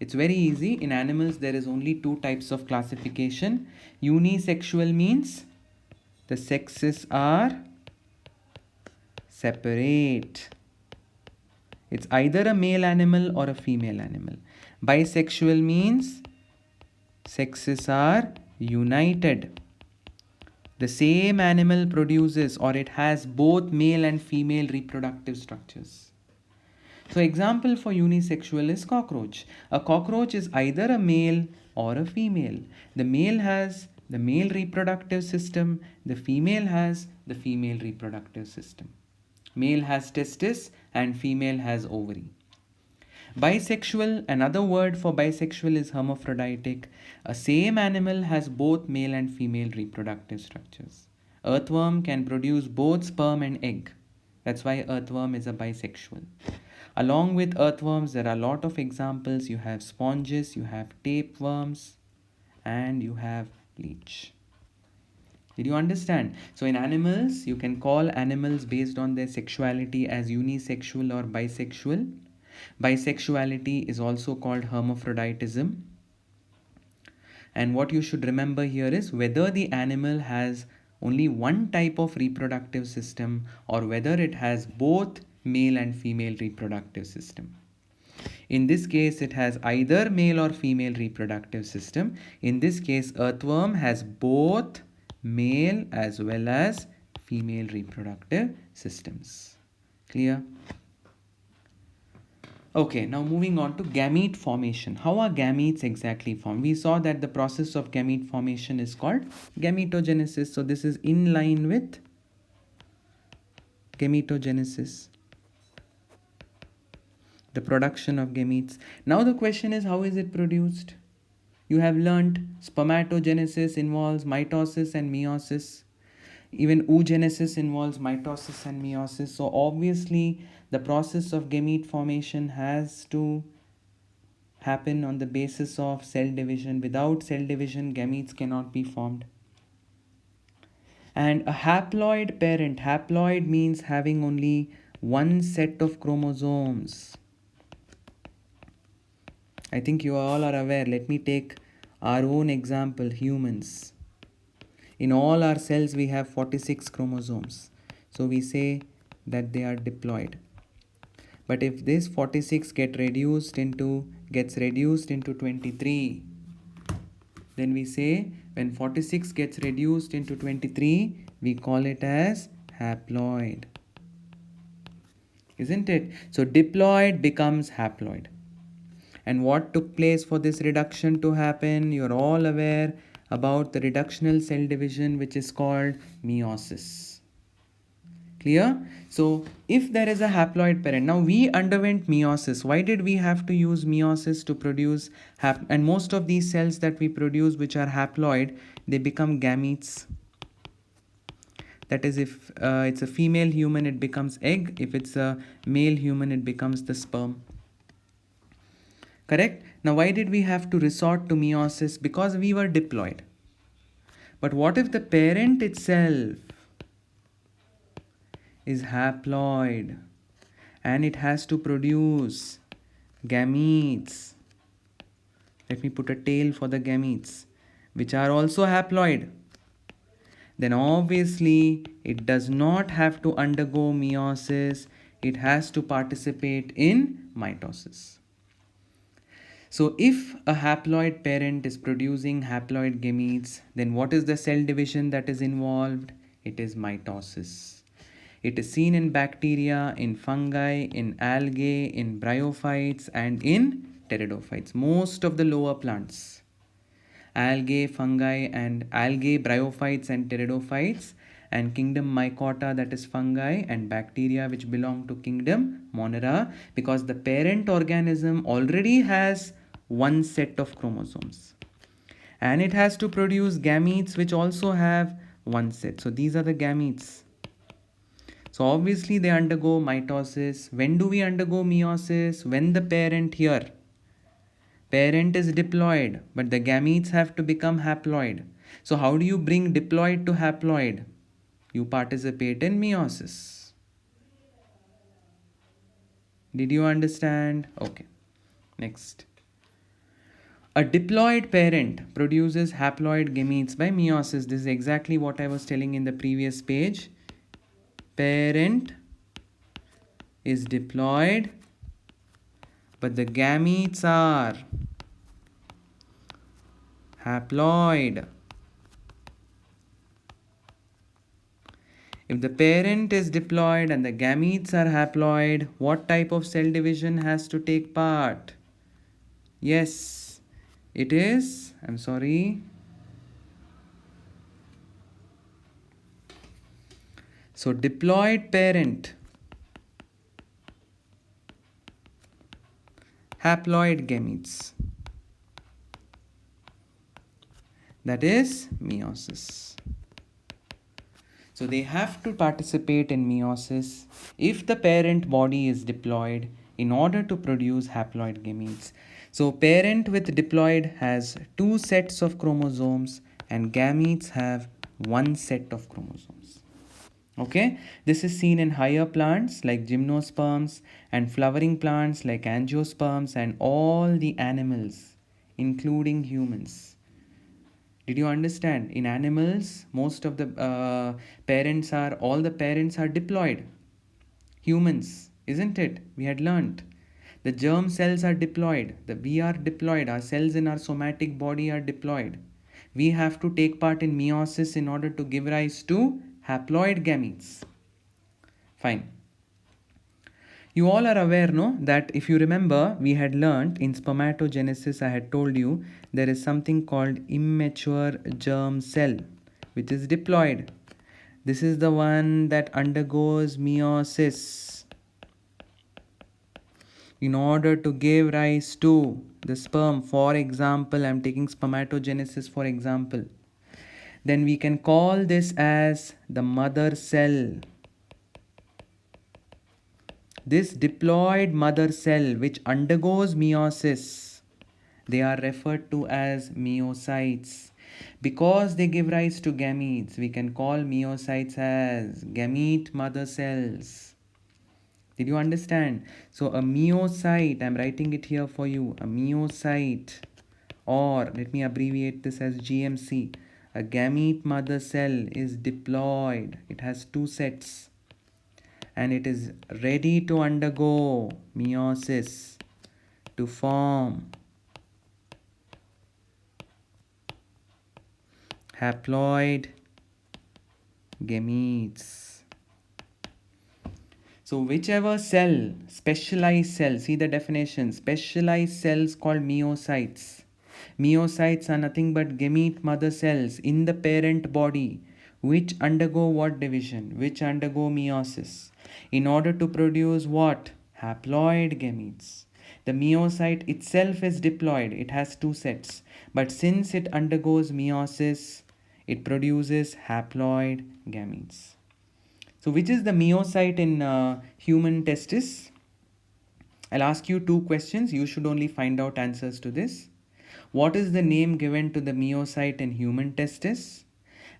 It's very easy. In animals, there is only two types of classification. Unisexual means the sexes are separate. It's either a male animal or a female animal. Bisexual means sexes are united. The same animal produces or it has both male and female reproductive structures. So example for unisexual is cockroach. A cockroach is either a male or a female. The male has the male reproductive system. The female has the female reproductive system. Male has testis and female has ovary. Bisexual, another word for bisexual is hermaphroditic. A same animal has both male and female reproductive structures. Earthworm can produce both sperm and egg. That's why earthworm is a bisexual. Along with earthworms, there are a lot of examples. You have sponges, you have tapeworms, and you have leech. Did you understand? So in animals, you can call animals based on their sexuality as unisexual or bisexual. Bisexuality is also called hermaphroditism. And what you should remember here is whether the animal has only one type of reproductive system or whether it has both male and female reproductive system. In this case, it has either male or female reproductive system. In this case, earthworm has both male as well as female reproductive systems. Clear? Okay, now moving on to gamete formation. How are gametes exactly formed? We saw that the process of gamete formation is called gametogenesis. So this is in line with gametogenesis, the production of gametes. Now the question is, how is it produced? You have learnt spermatogenesis involves mitosis and meiosis. Even oogenesis involves mitosis and meiosis. So obviously the process of gamete formation has to happen on the basis of cell division. Without cell division, gametes cannot be formed. And a haploid parent, haploid means having only one set of chromosomes. I think you all are aware. Let me take our own example, humans. In all our cells, we have 46 chromosomes. So we say that they are diploid. But if this 46 gets reduced into 23, then we say when 46 gets reduced into 23, we call it as haploid. Isn't it? So diploid becomes haploid. And what took place for this reduction to happen? You're all aware about the reductional cell division, which is called meiosis. Clear? So if there is a haploid parent, now we underwent meiosis. Why did we have to use meiosis to produce and most of these cells that we produce which are haploid, they become gametes. That is, if it's a female human, it becomes egg. If it's a male human, it becomes the sperm. Correct? Now why did we have to resort to meiosis? Because we were diploid. But what if the parent itself is haploid and it has to produce gametes? Let me put a tail for the gametes, which are also haploid. Then obviously it does not have to undergo meiosis. It has to participate in mitosis. So if a haploid parent is producing haploid gametes, then what is the cell division that is involved? It is mitosis. It is seen in bacteria, in fungi, in algae, in bryophytes, and in pteridophytes. Most of the lower plants, algae, fungi, and algae, bryophytes, and pteridophytes, and kingdom mycota, that is fungi, and bacteria which belong to kingdom monera, because the parent organism already has one set of chromosomes and it has to produce gametes which also have one set. So these are the gametes. So obviously they undergo mitosis. When do we undergo meiosis? When the parent here, parent is diploid, but the gametes have to become haploid. So how do you bring diploid to haploid? You participate in meiosis. Did you understand? Okay. Next. A diploid parent produces haploid gametes by meiosis. This is exactly what I was telling in the previous page. Parent is diploid, but the gametes are haploid. If the parent is diploid and the gametes are haploid, what type of cell division has to take part? Yes, it is, I'm sorry. So diploid parent, haploid gametes. That is meiosis. So they have to participate in meiosis if the parent body is diploid in order to produce haploid gametes. So parent with diploid has two sets of chromosomes and gametes have one set of chromosomes. Okay, this is seen in higher plants like gymnosperms and flowering plants like angiosperms and all the animals including humans. Did you understand? In animals, most of the all the parents are diploid. Humans, isn't it? We had learnt. The germ cells are diploid. We are diploid. Our cells in our somatic body are diploid. We have to take part in meiosis in order to give rise to haploid gametes. Fine. You all are aware, no, that if you remember, we had learnt in spermatogenesis, I had told you, there is something called immature germ cell, which is diploid. This is the one that undergoes meiosis in order to give rise to the sperm. For example, I'm taking spermatogenesis for example. Then we can call this as the mother cell. This diploid mother cell which undergoes meiosis, they are referred to as meiocytes. Because they give rise to gametes, we can call meiocytes as gamete mother cells. Did you understand? So a meiocyte, I'm writing it here for you, a meiocyte, or let me abbreviate this as GMC. A gamete mother cell is diploid. It has two sets and it is ready to undergo meiosis to form haploid gametes. So whichever cell, specialized cell, see the definition, specialized cells called meiocytes. Meiocytes are nothing but gamete mother cells in the parent body which undergo what division? Which undergo meiosis in order to produce what? Haploid gametes. The meiocyte itself is diploid, it has two sets, but since it undergoes meiosis, it produces haploid gametes. So which is the meiocyte in human testis? I'll ask you two questions. You should only find out answers to this. What is the name given to the meiocyte in human testis?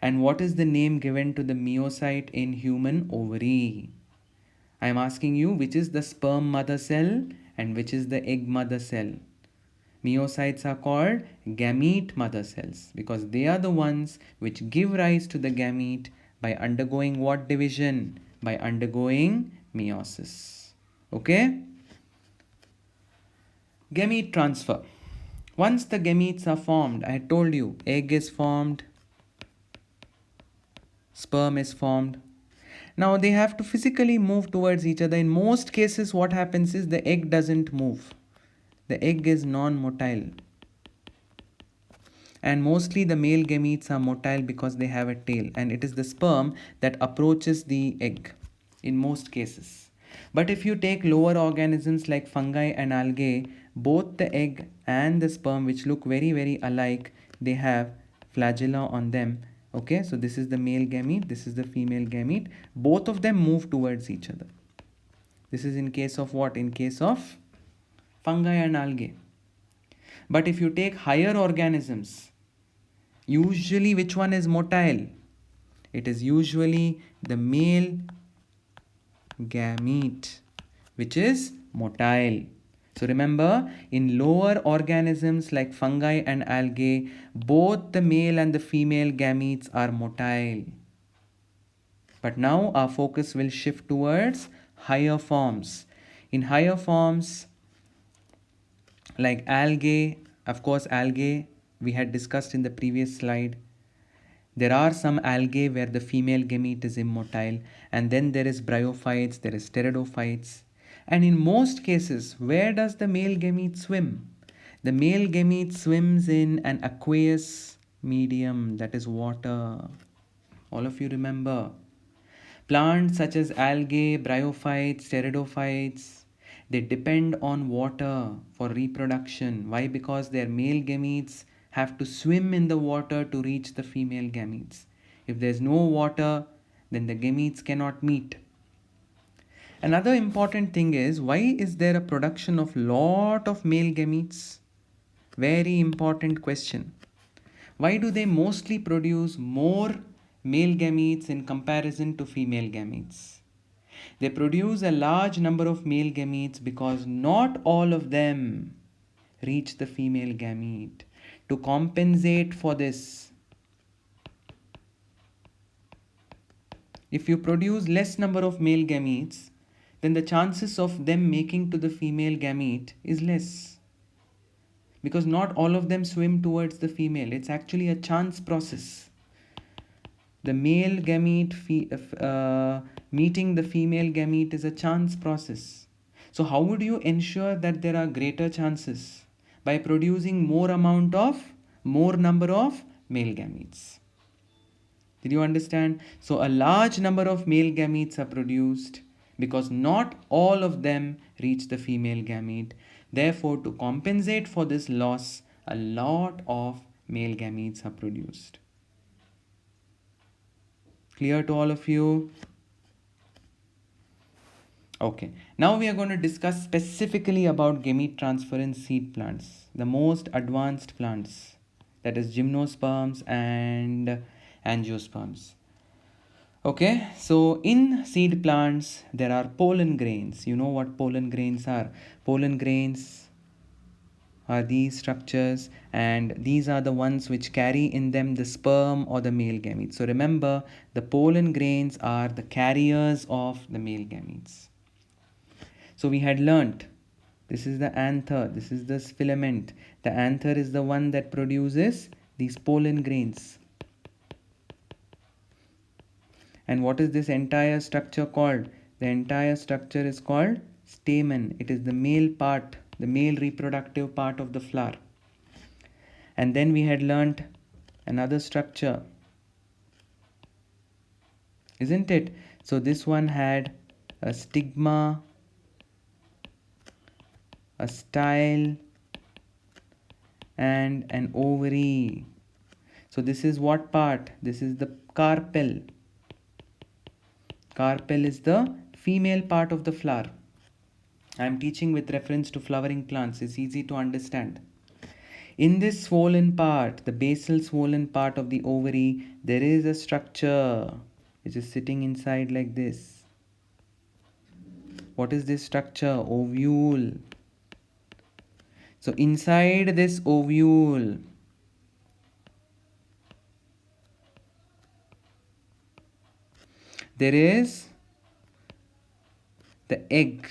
And what is the name given to the meiocyte in human ovary? I am asking you which is the sperm mother cell and which is the egg mother cell. Meiocytes are called gamete mother cells because they are the ones which give rise to the gamete by undergoing what division? By undergoing meiosis. Okay? Gamete transfer. Once the gametes are formed, I told you, egg is formed, sperm is formed. Now they have to physically move towards each other. In most cases, what happens is the egg doesn't move. The egg is non-motile. And mostly the male gametes are motile because they have a tail, and it is the sperm that approaches the egg in most cases. But if you take lower organisms like fungi and algae, both the egg and the sperm, which look very very alike, they have flagella on them. Okay, so this is the male gamete, this is the female gamete. Both of them move towards each other. This is in case of what? In case of fungi and algae. But if you take higher organisms, usually which one is motile? It is usually the male gamete which is motile. So remember, in lower organisms like fungi and algae, both the male and the female gametes are motile. But now our focus will shift towards higher forms. In higher forms like algae, of course algae we had discussed in the previous slide. There are some algae where the female gamete is immotile, and then there is bryophytes, there is pteridophytes. And in most cases, where does the male gamete swim? The male gamete swims in an aqueous medium, that is water. All of you remember. Plants such as algae, bryophytes, pteridophytes, they depend on water for reproduction. Why? Because their male gametes have to swim in the water to reach the female gametes. If there's no water, then the gametes cannot meet. Another important thing is, why is there a production of lot of male gametes? Very important question. Why do they mostly produce more male gametes in comparison to female gametes? They produce a large number of male gametes because not all of them reach the female gamete. To compensate for this, If you produce less number of male gametes, then the chances of them making to the female gamete is less, because not all of them swim towards the female. It's actually a chance process. The male gamete meeting the female gamete is a chance process. So how would you ensure that there are greater chances? By producing more number of male gametes. Did you understand? So a large number of male gametes are produced because not all of them reach the female gamete. Therefore, to compensate for this loss, a lot of male gametes are produced. Clear to all of you? Okay, now we are going to discuss specifically about gamete transference seed plants, the most advanced plants, that is gymnosperms and angiosperms. Okay, so in seed plants there are pollen grains. You know what pollen grains are? Pollen grains are these structures, and these are the ones which carry in them the sperm or the male gametes. So remember, the pollen grains are the carriers of the male gametes. So we had learnt, this is the anther, this is the filament. The anther is the one that produces these pollen grains. And what is this entire structure called? The entire structure is called stamen. It is the male part, the male reproductive part of the flower. And then we had learnt another structure, isn't it? So this one had a stigma, a style, and an ovary. So this is what part? This is the carpel. Carpel is the female part of the flower. I am teaching with reference to flowering plants. It's easy to understand. In this swollen part, the basal swollen part of the ovary, there is a structure which is sitting inside like this. What is this structure? Ovule. So inside this ovule, there is the egg.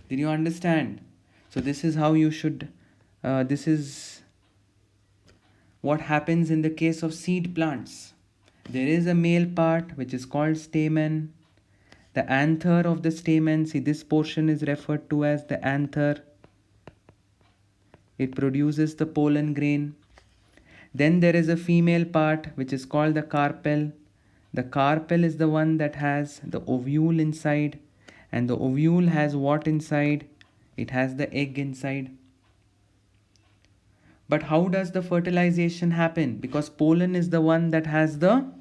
Did you understand? So this is how you should, this is what happens in the case of seed plants. There is a male part which is called stamen. The anther of the stamen, see, this portion is referred to as the anther. It produces the pollen grain. Then there is a female part which is called the carpel. The carpel is the one that has the ovule inside. And the ovule has what inside? It has the egg inside. But how does the fertilization happen? Because pollen is the one that has the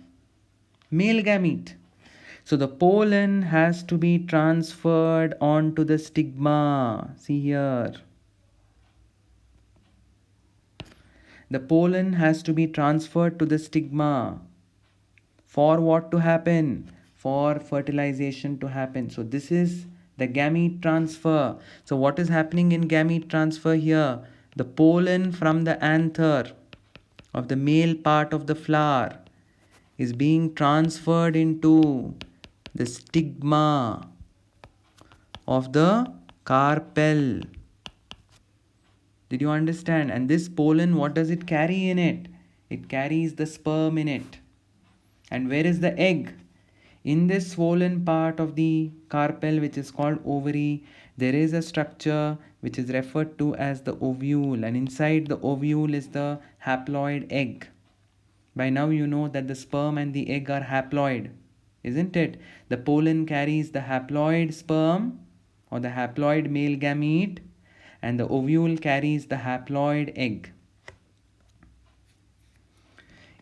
male gamete. So the pollen has to be transferred onto the stigma. See here. The pollen has to be transferred to the stigma. For what to happen? For fertilization to happen. So this is the gamete transfer. So what is happening in gamete transfer here? The pollen from the anther of the male part of the flower is being transferred into the stigma of the carpel. Did you understand? And this pollen, what does it carry in it? It carries the sperm in it. And where is the egg? In this swollen part of the carpel, which is called ovary, there is a structure which is referred to as the ovule. And inside the ovule is the haploid egg. By now you know that the sperm and the egg are haploid, isn't it? The pollen carries the haploid sperm or the haploid male gamete, and the ovule carries the haploid egg.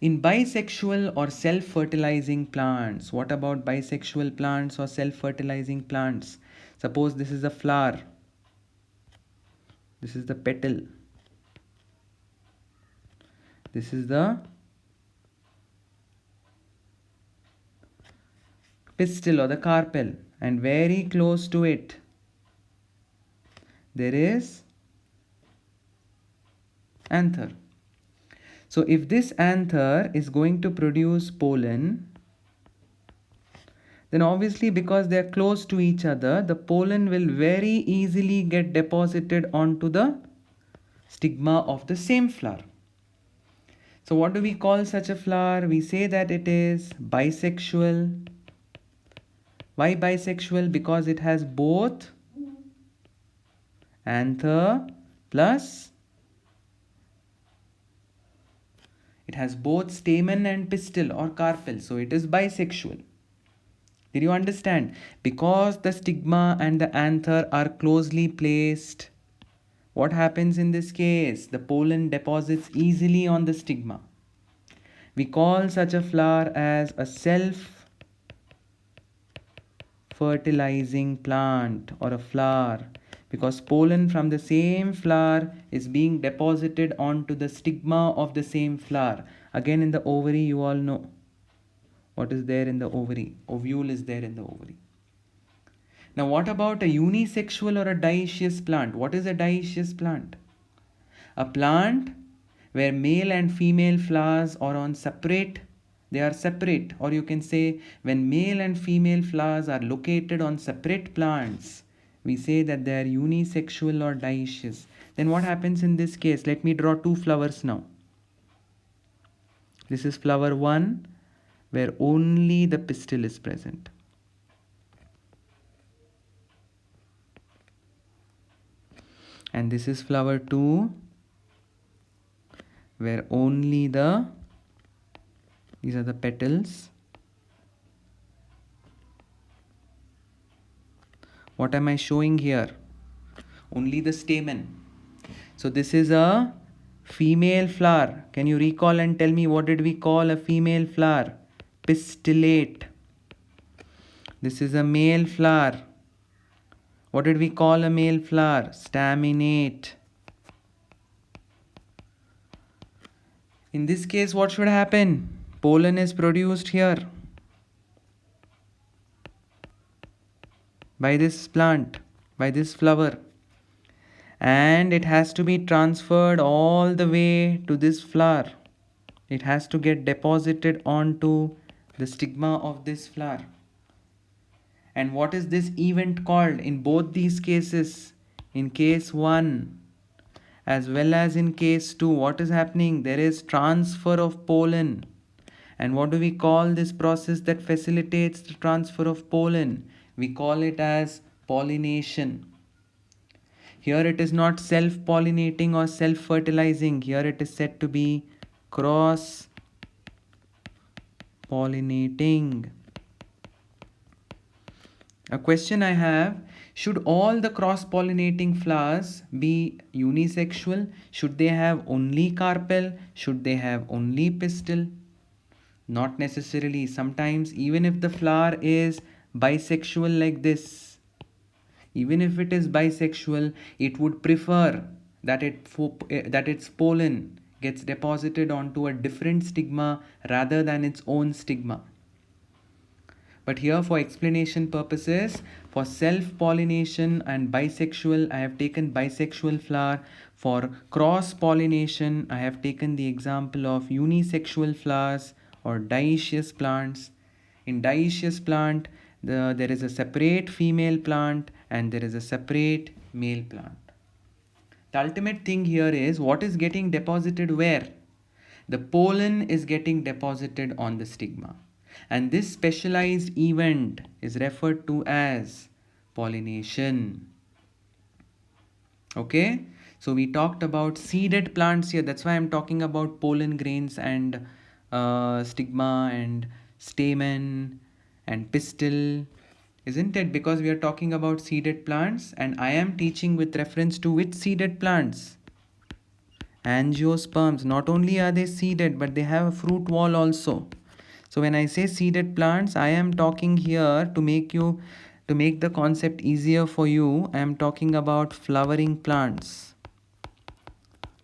In bisexual or self-fertilizing plants, what about bisexual plants or self-fertilizing plants? Suppose this is a flower. This is the petal. This is the pistil or the carpel, and very close to it there is anther. So if this anther is going to produce pollen, then obviously because they are close to each other, the pollen will very easily get deposited onto the stigma of the same flower. So what do we call such a flower? We say that it is bisexual. Why bisexual? Because it has both anther plus it has both stamen and pistil or carpel. So it is bisexual. Did you understand? Because the stigma and the anther are closely placed, what happens in this case? The pollen deposits easily on the stigma. We call such a flower as a self-fertilizing plant or a flower, because pollen from the same flower is being deposited onto the stigma of the same flower. Again, in the ovary, you all know what is there in the ovary. Ovule is there in the ovary. Now, what about a unisexual or a dioecious plant? What is a dioecious plant? A plant where male and female flowers are on separate, they are separate, or you can say when male and female flowers are located on separate plants, we say that they are unisexual or dioecious. Then what happens in this case? Let me draw two flowers now. This is flower 1 where only the pistil is present. And this is flower 2 where only these are the petals. What am I showing here? Only the stamen. So this is a female flower. Can you recall and tell me what did we call a female flower? Pistillate. This is a male flower. What did we call a male flower? Staminate. In this case, what should happen? Pollen is produced here by this plant, by this flower, and it has to be transferred all the way to this flower. It has to get deposited onto the stigma of this flower. And what is this event called in both these cases? In case 1 as well as in case 2, what is happening? There is transfer of pollen. And what do we call this process that facilitates the transfer of pollen? We call it as pollination. Here it is not self-pollinating or self-fertilizing. Here it is said to be cross-pollinating. A question I have, should all the cross-pollinating flowers be unisexual? Should they have only carpel? Should they have only pistil? Not necessarily. Sometimes even if the flower is bisexual like this, even if it is bisexual, it would prefer that its pollen gets deposited onto a different stigma rather than its own stigma. But here for explanation purposes, for self-pollination and bisexual, I have taken bisexual flower. For cross-pollination, I have taken the example of unisexual flowers or dioecious plants. In dioecious plant, there is a separate female plant and there is a separate male plant. The ultimate thing here is what is getting deposited where? The pollen is getting deposited on the stigma. And this specialized event is referred to as pollination. Okay, so we talked about seeded plants here. That's why I'm talking about pollen grains and stigma and stamen and pistil, isn't it? Because we are talking about seeded plants, and I am teaching with reference to which seeded plants? Angiosperms. Not only are they seeded, but they have a fruit wall also. So when I say seeded plants, I am talking here to make the concept easier for you. I am talking about flowering plants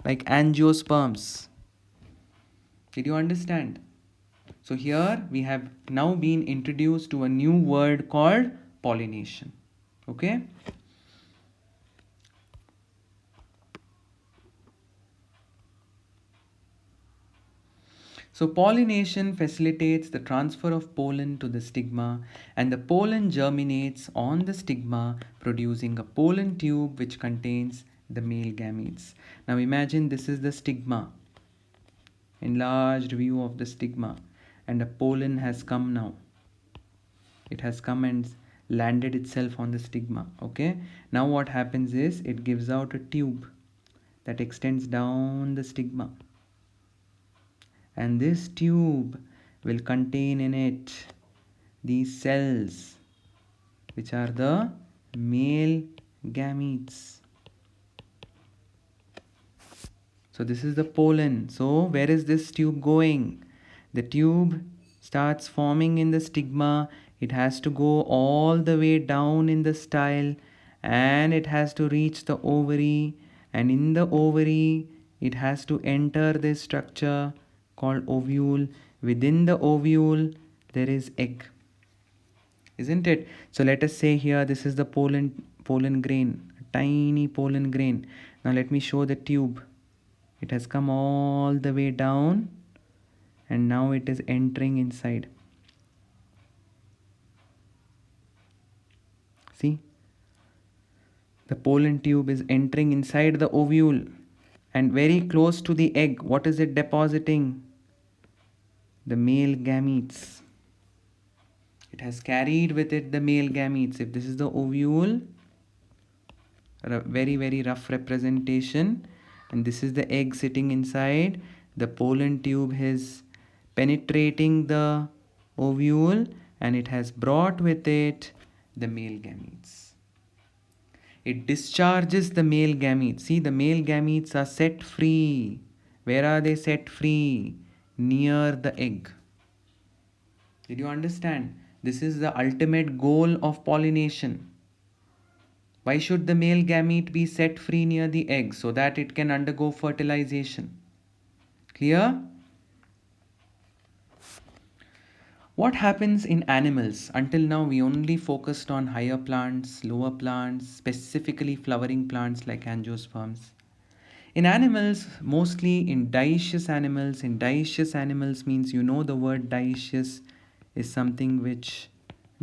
like angiosperms. Did you understand? So here we have now been introduced to a new word called pollination. Okay. So pollination facilitates the transfer of pollen to the stigma, and the pollen germinates on the stigma, producing a pollen tube which contains the male gametes. Now imagine this is the stigma, enlarged view of the stigma, and a pollen has come now. It has come and landed itself on the stigma. Okay, now what happens is it gives out a tube that extends down the stigma, and this tube will contain in it these cells which are the male gametes. So this is the pollen. So where is this tube going? The tube starts forming in the stigma. It has to go all the way down in the style, and it has to reach the ovary, and in the ovary it has to enter this structure called ovule. Within the ovule there is egg, isn't it? So let us say here this is the pollen grain, a tiny pollen grain. Now let me show the tube. It has come all the way down, and now it is entering inside. See, the pollen tube is entering inside the ovule, and very close to the egg, what is it depositing? The male gametes. It has carried with it the male gametes. If this is the ovule, very rough representation, and this is the egg sitting inside, the pollen tube is penetrating the ovule, and it has brought with it the male gametes. It discharges the male gametes. See, the male gametes are set free. Where are they set free? Near the egg. Did you understand? This is the ultimate goal of pollination. Why should the male gamete be set free near the egg? So that it can undergo fertilization. Clear? What happens in animals? Until now we only focused on higher plants, lower plants, specifically flowering plants like angiosperms. In animals, mostly in dioecious animals means, you know, the word dioecious is something which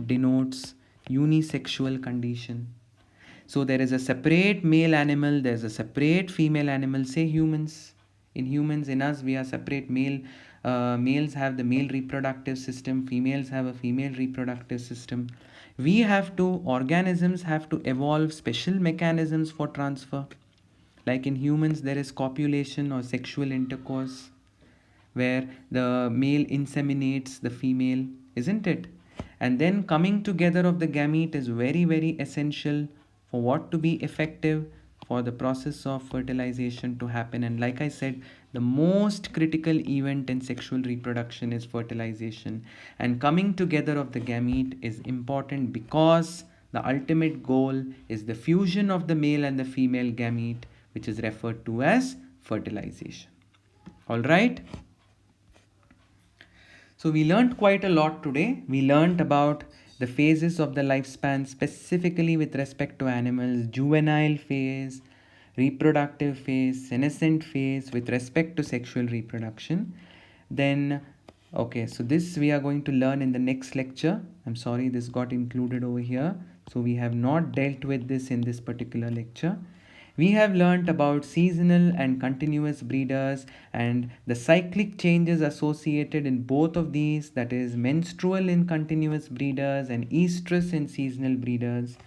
denotes unisexual condition. So there is a separate male animal, there's a separate female animal, say humans. In humans, in us, we are separate male. Males have the male reproductive system, females have a female reproductive system. Organisms have to evolve special mechanisms for transfer. Like in humans, there is copulation or sexual intercourse, where the male inseminates the female, isn't it? And then coming together of the gamete is very essential for what to be effective, for the process of fertilization to happen. And like I said, the most critical event in sexual reproduction is fertilization. And coming together of the gamete is important because the ultimate goal is the fusion of the male and the female gamete, which is referred to as fertilization. All right. So we learned quite a lot today. We learned about the phases of the lifespan, specifically with respect to animals: juvenile phase, reproductive phase, senescent phase with respect to sexual reproduction. Then, okay, so this we are going to learn in the next lecture. I'm sorry this got included over here. So we have not dealt with this in this particular lecture. We have learnt about seasonal and continuous breeders and the cyclic changes associated in both of these, that is menstrual in continuous breeders and estrus in seasonal breeders.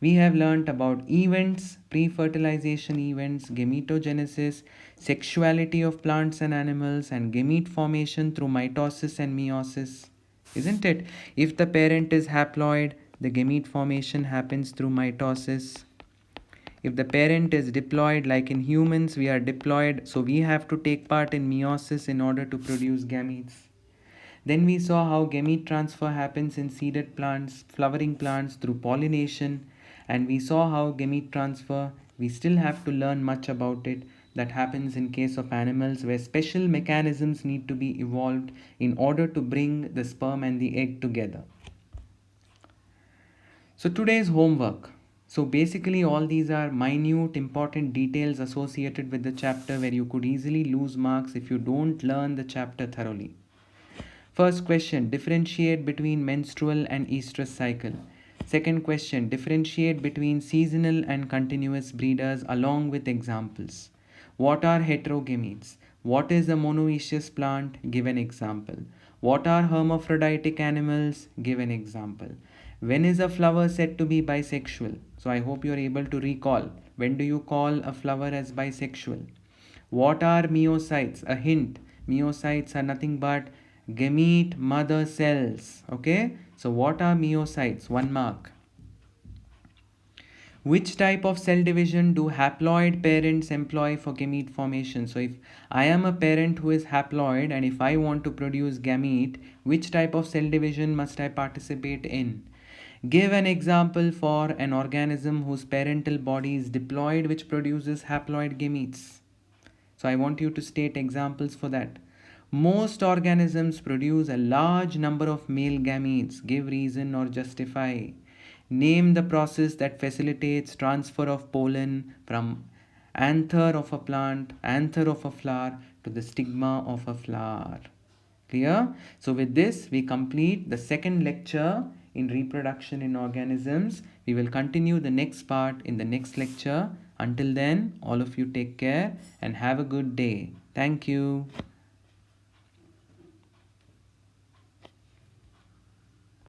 We have learnt about events, pre-fertilization events, gametogenesis, sexuality of plants and animals, and gamete formation through mitosis and meiosis. Isn't it? If the parent is haploid, the gamete formation happens through mitosis. If the parent is diploid, like in humans we are diploid, so we have to take part in meiosis in order to produce gametes. Then we saw how gamete transfer happens in seeded plants, flowering plants through pollination, and we saw how gamete transfer, we still have to learn much about it, that happens in case of animals where special mechanisms need to be evolved in order to bring the sperm and the egg together. So today's homework. So basically all these are minute important details associated with the chapter where you could easily lose marks if you don't learn the chapter thoroughly. First question, differentiate between menstrual and estrous cycle. Second question, differentiate between seasonal and continuous breeders along with examples. What are heterogametes? What is a monoecious plant? Give an example. What are hermaphroditic animals? Give an example. When is a flower said to be bisexual? So I hope you are able to recall. When do you call a flower as bisexual? What are meiocytes? A hint. Meiocytes are nothing but gamete mother cells. Okay. So what are meiocytes? 1 mark. Which type of cell division do haploid parents employ for gamete formation? So if I am a parent who is haploid and if I want to produce gamete, which type of cell division must I participate in? Give an example for an organism whose parental body is diploid which produces haploid gametes. So I want you to state examples for that. Most organisms produce a large number of male gametes. Give reason or justify. Name the process that facilitates transfer of pollen from anther of a plant, anther of a flower to the stigma of a flower. Clear? So with this, we complete the second lecture in reproduction in organisms. We will continue the next part in the next lecture. Until then, all of you take care and have a good day. Thank you.